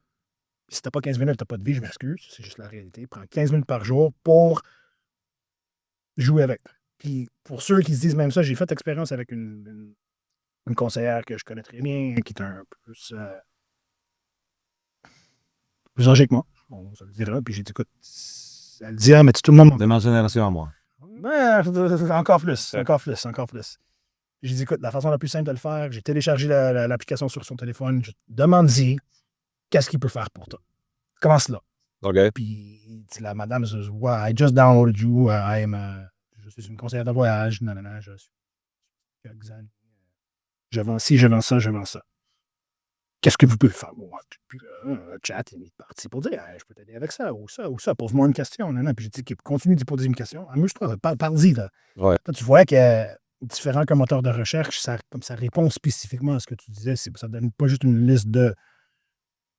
Puis si t'as pas 15 minutes, t'as pas de vie, je m'excuse. C'est juste la réalité. Prends 15 minutes par jour pour jouer avec. Puis pour ceux qui se disent même ça, j'ai fait expérience avec une conseillère que je connais très bien, qui est un peu plus âgée que moi. On se le dira. Puis j'ai dit, écoute, elle dit, ah, mais tout le monde. De ma génération à moi. Ben, encore plus. J'ai dit, écoute, la façon la plus simple de le faire, j'ai téléchargé l'application sur son téléphone. Demande-y qu'est-ce qu'il peut faire pour toi. Commence là. OK. Puis la madame se dit, ouais, I just downloaded you. Je suis une conseillère de voyage. Non, je suis. Je vends ci, je vends ça, je vends ça. Qu'est-ce que vous pouvez faire? Bon, puis le chat est parti pour dire, je peux t'aider avec ça, ou ça. Pose-moi une question. Non. Puis j'ai dit, continue d'y poser une question. Amuse-toi, parle-y. Là. Ouais. Là, tu vois que différent qu'un moteur de recherche, comme ça répond spécifiquement à ce que tu disais. Ça ne donne pas juste une liste de.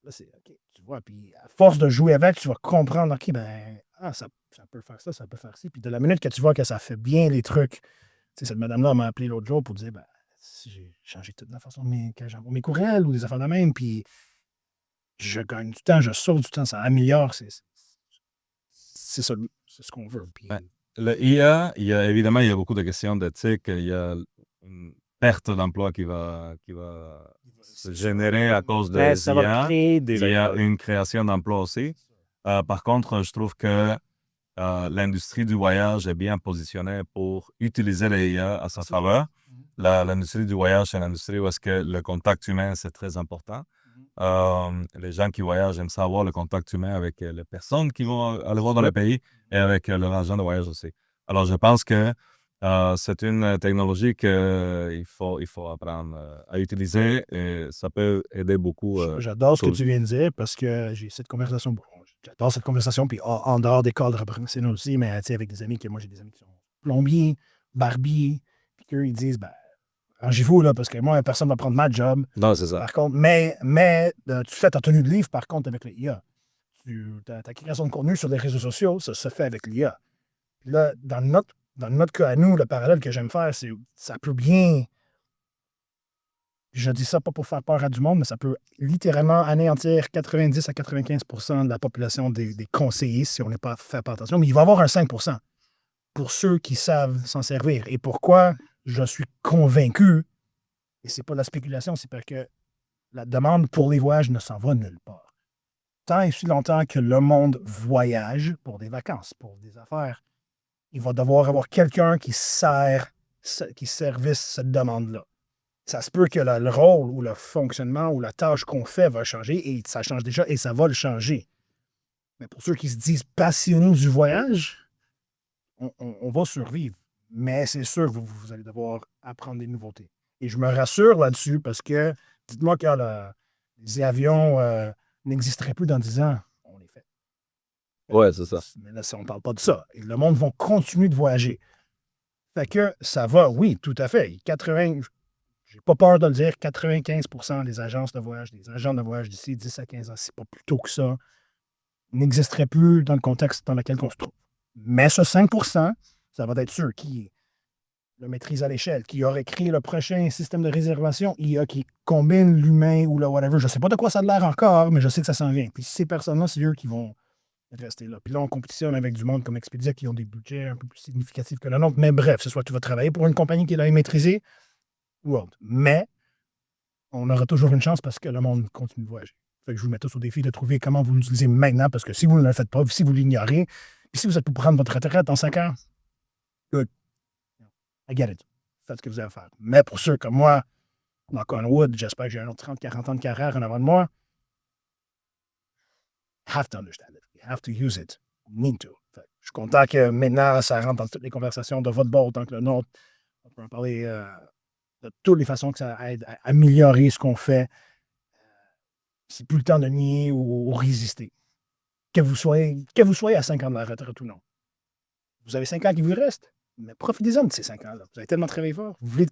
Là, c'est OK, tu vois. Puis à force de jouer avec, tu vas comprendre, OK, ça peut faire ça peut faire ci. Puis de la minute que tu vois que ça fait bien les trucs, cette madame-là m'a appelé l'autre jour pour dire, si j'ai changé toute la façon que j'envoie mes courriels ou des affaires de même, puis je gagne du temps, je sauve du temps, ça améliore. C'est ça, c'est ce qu'on veut. Puis, Ouais. Le IA, évidemment, il y a beaucoup de questions d'éthique. Il y a une perte d'emploi qui va se générer à cause des Ça va IA. créer des Il y a emplois. une création d'emplois aussi. Par contre, je trouve que l'industrie du voyage est bien positionnée pour utiliser les IA à sa faveur. L'industrie du voyage, c'est une industrie où est-ce que le contact humain, c'est très important. Les gens qui voyagent aiment savoir le contact humain avec les personnes qui vont aller voir dans le pays et avec leur agent de voyage aussi. Alors, je pense que c'est une technologie qu'il faut apprendre à utiliser et ça peut aider beaucoup. J'adore ce que tout- tu viens de dire parce que j'ai cette conversation. J'adore cette conversation, puis en dehors des cadres professionnels aussi, mais avec des amis moi j'ai des amis qui sont plombiers, barbiers, puis qu'eux, ils disent, arrangez-vous, là, parce que moi, personne ne va prendre ma job. Non, c'est ça. Par contre, mais tu fais ta tenue de livre, par contre, avec l'IA. Ta création de contenu sur les réseaux sociaux, ça se fait avec l'IA. Puis là, dans notre cas à nous, le parallèle que j'aime faire, c'est ça peut bien. Je dis ça pas pour faire peur à du monde, mais ça peut littéralement anéantir 90 à 95% de la population des conseillers si on n'est pas fait pas attention. Mais il va y avoir un 5% pour ceux qui savent s'en servir. Et pourquoi je suis convaincu, et c'est pas de la spéculation, c'est parce que la demande pour les voyages ne s'en va nulle part. Tant et si longtemps que le monde voyage pour des vacances, pour des affaires, il va devoir avoir quelqu'un qui service cette demande-là. Ça se peut que le rôle ou le fonctionnement ou la tâche qu'on fait va changer et ça change déjà et ça va le changer. Mais pour ceux qui se disent passionnés du voyage, on va survivre. Mais c'est sûr que vous allez devoir apprendre des nouveautés. Et je me rassure là-dessus parce que dites-moi que les avions n'existeraient plus dans 10 ans. On les fait. Ouais, c'est ça. Mais là, on ne parle pas de ça. Et le monde va continuer de voyager. Fait que ça va, oui, tout à fait. 80, j'ai pas peur de le dire, 95% des agences de voyage, des agents de voyage d'ici 10 à 15 ans, c'est pas plus tôt que ça, n'existeraient plus dans le contexte dans lequel on se trouve. Mais ce 5%, ça va être ceux qui le maîtrisent à l'échelle, qui auraient créé le prochain système de réservation IA qui combine l'humain ou le whatever. Je ne sais pas de quoi ça a l'air encore, mais je sais que ça s'en vient. Puis ces personnes-là, c'est eux qui vont rester là. Puis là, on compétitionne avec du monde comme Expedia qui ont des budgets un peu plus significatifs que le nôtre. Mais bref, ce soit tu vas travailler pour une compagnie qui est maîtrisée ou autre. Mais on aura toujours une chance parce que le monde continue de voyager. Fait que je vous mets tous au défi de trouver comment vous l'utilisez maintenant, parce que si vous ne le faites pas, si vous l'ignorez, puis si vous êtes pour prendre votre retraite dans 5 ans, good. I get it. Faites ce que vous avez à faire. Mais pour ceux comme moi, knock on wood, j'espère que j'ai un autre 30-40 ans de carrière en avant de moi, have to understand it. You have to use it. You need to. Fait que je suis content que maintenant, ça rentre dans toutes les conversations de votre bord autant que le nôtre. On peut en parler de toutes les façons que ça aide à améliorer ce qu'on fait. C'est plus le temps de nier ou résister. Que vous soyez à 5 ans de la retraite ou non. Vous avez 5 ans qui vous restent, mais profitez-en de ces 5 ans-là. Vous avez tellement travaillé fort. Vous voulez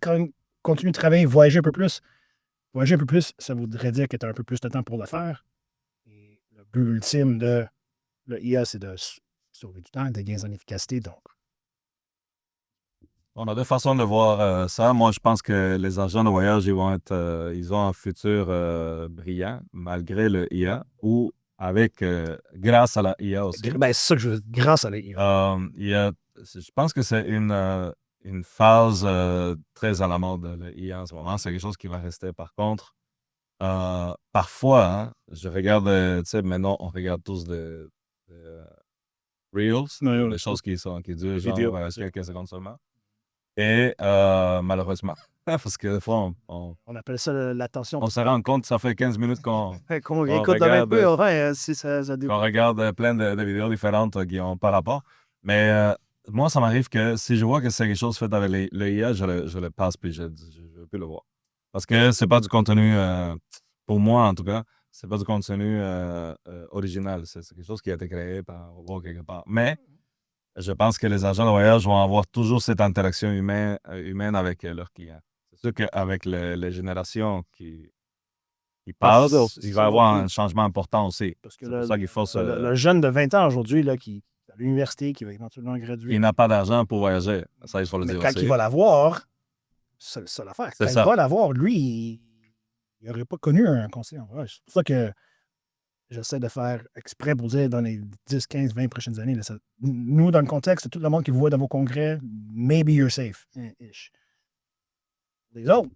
continuer de travailler, voyager un peu plus. Voyager un peu plus, ça voudrait dire que tu as un peu plus de temps pour le faire. Et le but ultime de l'IA, c'est de sauver du temps, des gains en efficacité. Donc, On a deux façons de voir ça. Moi, je pense que les agents de voyage, ils ont un futur brillant malgré le IA ou grâce à la IA aussi. ben, c'est ça que je veux dire, grâce à l'IA. Je pense que c'est une phase très à la mode, le IA en ce moment. C'est quelque chose qui va rester. Par contre, parfois, hein, je regarde, tu sais, maintenant, on regarde tous des Reels, des choses qui durent genre quelques secondes seulement. Et malheureusement, parce que des fois, On appelle ça l'attention. on se rend compte que ça fait 15 minutes qu'on écoute de même peu, enfin, si ça qu'on regarde plein de vidéos différentes qui n'ont pas rapport. Mais moi, ça m'arrive que si je vois que c'est quelque chose fait avec l'IA, je le passe puis je ne veux plus le voir. Parce que c'est pas du contenu, pour moi en tout cas, c'est pas du contenu original. C'est quelque chose qui a été créé par robot quelque part. Mais je pense que les agents de voyage vont avoir toujours cette interaction humaine avec leurs clients. C'est sûr qu'avec les générations qui passent, il va y avoir un changement important aussi. Parce que C'est pour ça qu'il faut le jeune de 20 ans aujourd'hui, là, qui est à l'université, qui va éventuellement graduer. Il n'a pas d'argent pour voyager. Ça, il faut le Mais dire quand aussi. il va l'avoir, c'est ça l'affaire. Quand il va l'avoir, lui, il n'aurait pas connu un conseiller en voyage. C'est pour ça que j'essaie de faire exprès pour dire dans les 10, 15, 20 prochaines années, là, nous, dans le contexte, tout le monde qui vous voit dans vos congrès, maybe you're safe. Ish. Les autres,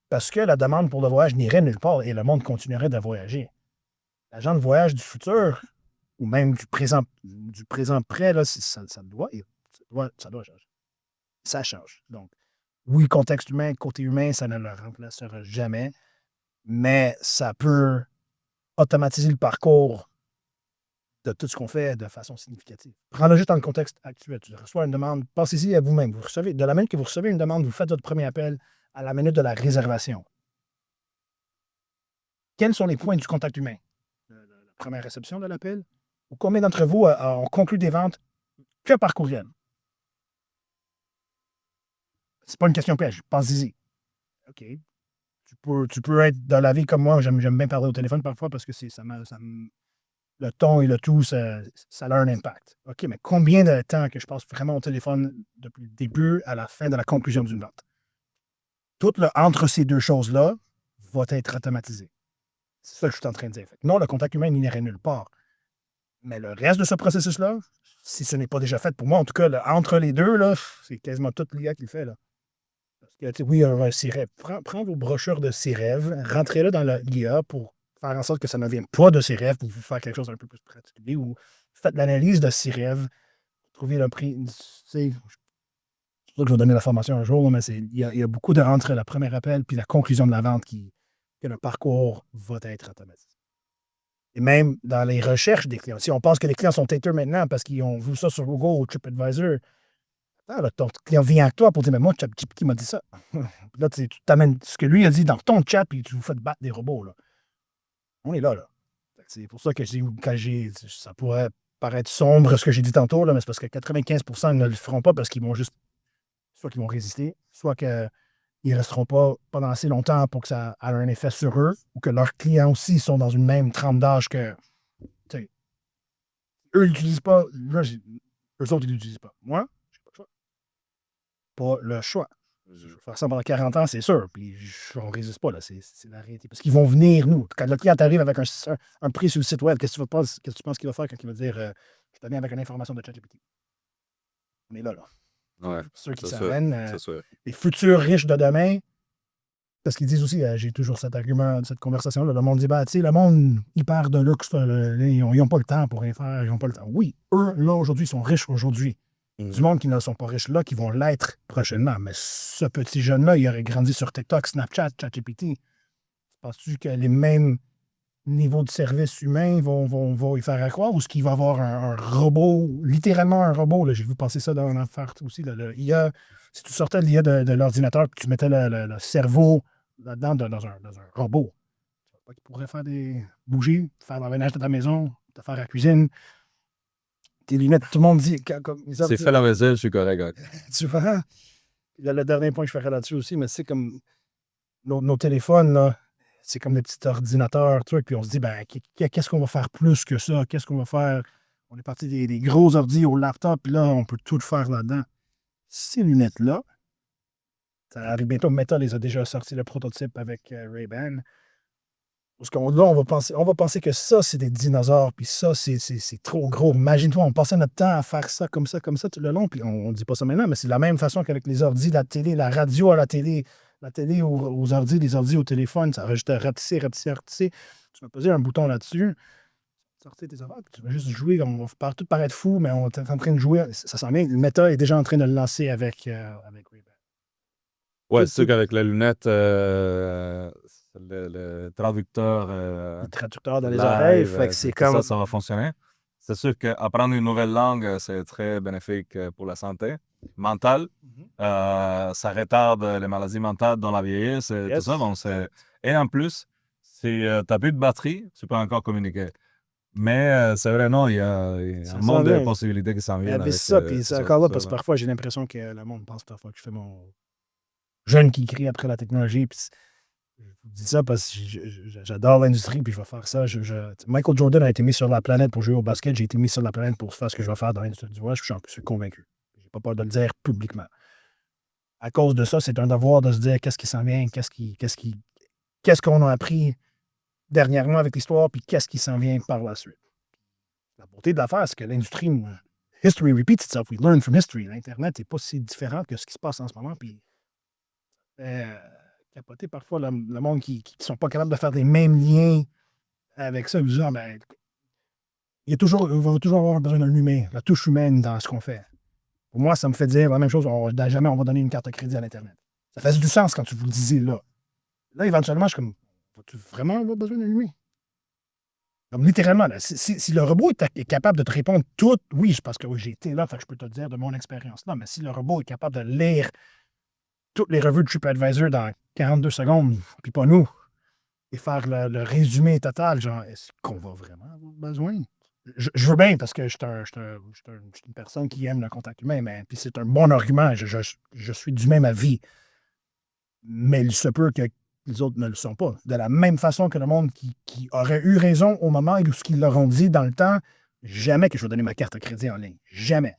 parce que la demande pour le voyage n'irait nulle part et le monde continuerait de voyager. L'agent de voyage du futur, ou même du présent près, là, ça doit changer. Ça change. Donc, oui, contexte humain, côté humain, ça ne le remplacera jamais, mais ça peut automatiser le parcours de tout ce qu'on fait de façon significative. Prends-le juste dans le contexte actuel. Tu reçois une demande, pensez-y à vous-même. De la minute que vous recevez une demande, vous faites votre premier appel à la minute de la réservation. Quels sont les points du contact humain? La première réception de l'appel? Ou combien d'entre vous ont conclu des ventes que par courriel? C'est pas une question piège. Pensez-y. OK. Tu peux être dans la vie comme moi. J'aime bien parler au téléphone parfois parce que le ton et le tout, ça a un impact. OK, mais combien de temps que je passe vraiment au téléphone depuis le début à la fin de la conclusion d'une vente? Tout entre ces deux choses-là va être automatisé. C'est ça que je suis en train de dire. Non, le contact humain n'irait nulle part. Mais le reste de ce processus-là, si ce n'est pas déjà fait pour moi, en tout cas, entre les deux, là, c'est quasiment toute l'IA qui le fait. Là. Parce que, oui, un CIREV. Prends vos brochures de CIREV, rentrez-le dans l'IA pour faire en sorte que ça ne vienne pas de CIREV pour vous faire quelque chose d'un peu plus particulier. Ou faites l'analyse de CIREV, trouvez le prix. C'est pour ça que je vais donner la formation un jour, là, mais il y a beaucoup de entre le premier appel puis la conclusion de la vente que le parcours va être automatisé. Et même dans les recherches des clients. Si on pense que les clients sont têteux maintenant parce qu'ils ont vu ça sur Google ou TripAdvisor, là, ton client vient avec toi pour dire, mais moi, ChatGPT m'a dit ça. Là, tu t'amènes ce que lui a dit dans ton chat puis tu vous fais battre des robots. Là. On est là. C'est pour ça que ça pourrait paraître sombre ce que j'ai dit tantôt, là, mais c'est parce que 95% ne le feront pas parce qu'ils vont juste, soit qu'ils vont résister, soit qu'ils ne resteront pas pendant assez longtemps pour que ça ait un effet sur eux, ou que leurs clients aussi sont dans une même trempe d'âge que, eux, ils l'utilisent pas. Là, eux autres, ils l'utilisent pas. Moi, j'ai pas le choix. Pas le choix. Je vais faire ça pendant 40 ans, c'est sûr. Puis on ne résiste pas, là. C'est la réalité. Parce qu'ils vont venir, nous. Quand le client arrive avec un prix sur le site web, qu'est-ce que tu penses qu'il va faire quand il va dire je te viens avec une information de ChatGPT? On est là. Ouais, Ceux qui c'est sûr. s'amènent, C'est sûr. les futurs riches de demain, parce qu'ils disent aussi, j'ai toujours cet argument, cette conversation-là, le monde dit, tu sais, le monde hyper de luxe, ils n'ont pas le temps pour rien faire, ils n'ont pas le temps. Oui, eux, là, aujourd'hui, ils sont riches aujourd'hui. Du monde qui ne sont pas riches là, qui vont l'être prochainement. Mais ce petit jeune-là, il aurait grandi sur TikTok, Snapchat, ChatGPT. Penses-tu que les mêmes niveaux de service humain vont y faire à croire ou est-ce qu'il va avoir un robot, littéralement un robot? Là, j'ai vu passer ça dans l'affaire aussi. Le IA, si tu sortais l'IA de l'ordinateur et tu mettais le cerveau là-dedans dans un robot, tu pourrais faire bouger, faire le ménage de ta maison, te faire la cuisine. Tes lunettes, tout le monde dit. C'est fait la vaisselle, je suis correct. Tu vois? Le dernier point que je ferais là-dessus aussi, mais c'est comme nos téléphones, là, c'est comme des petits ordinateurs, trucs, puis on se dit, qu'est-ce qu'on va faire plus que ça? Qu'est-ce qu'on va faire? On est parti des gros ordi au laptop, puis là, on peut tout faire là-dedans. Ces lunettes-là, ça arrive bientôt. Meta les a déjà sorti le prototype avec Ray-Ban. Parce là, on va penser que ça, c'est des dinosaures, puis ça, c'est trop gros. Imagine-toi, on passait notre temps à faire ça, comme ça, tout le long, puis on ne dit pas ça maintenant, mais c'est de la même façon qu'avec les ordis, la télé, la radio à la télé aux ordis, les ordis au téléphone, ça va juste ratisser. Tu vas poser un bouton là-dessus, sortir tes affaires, puis tu vas juste jouer, on va tout paraître fou, mais on est en train de jouer. Ça sent bien, le Meta est déjà en train de le lancer avec Ray-Ban. Ouais, c'est sûr qu'avec les lunettes, le traducteur. Le traducteur dans les live, oreilles, fait que c'est tout comme. ça va fonctionner. C'est sûr qu'apprendre une nouvelle langue, c'est très bénéfique pour la santé mentale. Ça retarde les maladies mentales dans la vieillesse et tout ça. Bon, et en plus, si tu n'as plus de batterie, tu peux encore communiquer. Mais c'est vrai, non, il y a un monde de possibilités qui s'en viennent. C'est ça, puis c'est encore là, parce que parfois, j'ai l'impression que le monde pense parfois que je fais mon jeune qui crie après la technologie, puis je vous dis ça parce que j'adore l'industrie, puis je vais faire ça. Michael Jordan a été mis sur la planète pour jouer au basket. J'ai été mis sur la planète pour faire ce que je vais faire dans l'industrie du voyage. Je suis convaincu. Je n'ai pas peur de le dire publiquement. À cause de ça, c'est un devoir de se dire qu'est-ce qui s'en vient, qu'est-ce qu'on a appris dernièrement avec l'histoire, puis qu'est-ce qui s'en vient par la suite. La beauté de l'affaire, c'est que l'industrie, history repeats itself. We learn from history. L'Internet n'est pas si différent que ce qui se passe en ce moment, puis capoter parfois le monde qui ne sont pas capables de faire des mêmes liens avec ça. Disant, il va toujours avoir besoin d'un humain, la touche humaine dans ce qu'on fait. Pour moi, ça me fait dire la même chose. Jamais on va donner une carte de crédit à l'Internet. Ça fait du sens quand tu vous le disais là. Là, éventuellement, je suis comme, vas-tu vraiment avoir besoin d'un humain? Comme littéralement, là, si le robot est capable de te répondre tout, oui, parce que j'ai été là, fait que je peux te le dire de mon expérience là, mais si le robot est capable de lire toutes les revues de TripAdvisor dans 42 secondes, puis pas nous, et faire le résumé total, genre, est-ce qu'on va vraiment avoir besoin? Je veux bien, parce que je suis une personne qui aime le contact humain, mais puis c'est un bon argument, je suis du même avis. Mais il se peut que les autres ne le sont pas. De la même façon que le monde qui aurait eu raison au moment où ce qu'ils leur ont dit dans le temps, jamais que je vais donner ma carte de crédit en ligne. Jamais.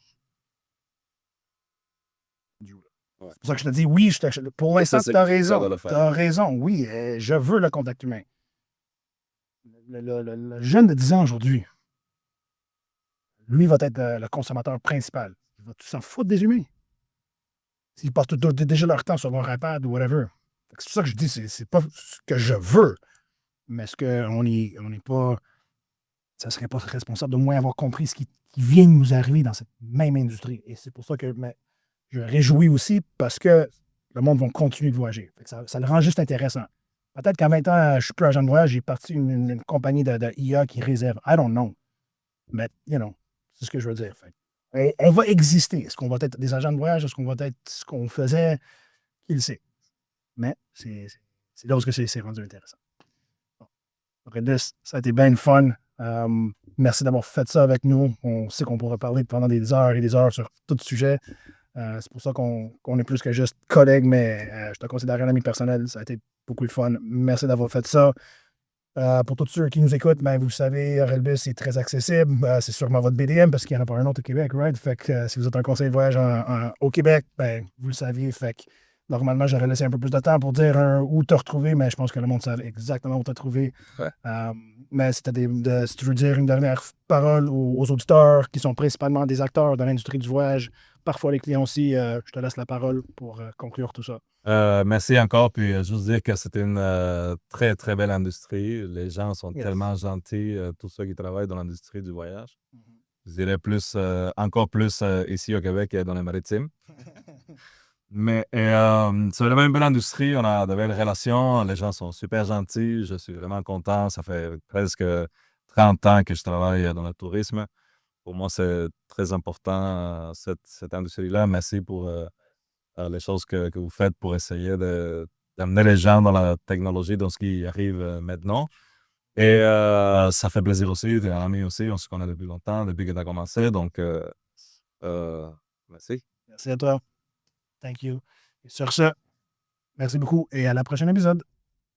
Ouais. C'est pour ça que je te dis, oui, pour l'instant, tu as raison. Tu as raison, oui, je veux le contact humain. Le jeune de 10 ans aujourd'hui, lui va être le consommateur principal. Il va tout s'en foutre des humains. S'ils passent déjà leur temps sur leur iPad ou whatever. C'est pour ça que je dis, c'est pas ce que je veux, mais ce qu'on n'est pas. Ça serait pas responsable de moins avoir compris ce qui vient de nous arriver dans cette même industrie. Et c'est pour ça que je réjouis aussi parce que le monde va continuer de voyager. Ça le rend juste intéressant. Peut-être qu'à 20 ans, je ne suis plus agent de voyage, j'ai parti une compagnie de IA qui réserve. I don't know. Mais, c'est ce que je veux dire. On va exister. Est-ce qu'on va être des agents de voyage? Est-ce qu'on va être ce qu'on faisait? Qui le sait? Mais c'est là où c'est rendu intéressant. Bon. Redis, ça a été bien fun. Merci d'avoir fait ça avec nous. On sait qu'on pourra parler pendant des heures et des heures sur tout le sujet. C'est pour ça qu'on est plus que juste collègues, mais je te considère un ami personnel. Ça a été beaucoup de fun. Merci d'avoir fait ça. Pour tous ceux qui nous écoutent, vous savez, Relbus est très accessible. C'est sûrement votre BDM parce qu'il n'y en a pas un autre au Québec, right? Fait que si vous êtes un conseiller de voyage au Québec, vous le saviez. Fait que Normalement, j'aurais laissé un peu plus de temps pour dire où te retrouver, mais je pense que le monde savait exactement où te trouver. Ouais. Mais si tu veux dire une dernière parole aux auditeurs qui sont principalement des acteurs dans l'industrie du voyage, parfois les clients aussi, je te laisse la parole pour conclure tout ça. Merci encore, puis juste dire que c'est une très, très belle industrie. Les gens sont Yes. tellement gentils, tous ceux qui travaillent dans l'industrie du voyage. Je dirais encore plus ici au Québec et dans les maritimes. Mais c'est vraiment une belle industrie, on a de belles relations, les gens sont super gentils, je suis vraiment content. Ça fait presque 30 ans que je travaille dans le tourisme. Pour moi, c'est très important, cette industrie-là. Merci pour les choses que vous faites pour essayer d'amener les gens dans la technologie, dans ce qui arrive maintenant. Et ça fait plaisir aussi, t'es un ami aussi, on se connaît depuis longtemps, depuis que tu as commencé. Donc, merci. Merci à toi. Thank you. Et sur ce, merci beaucoup et à la prochaine épisode.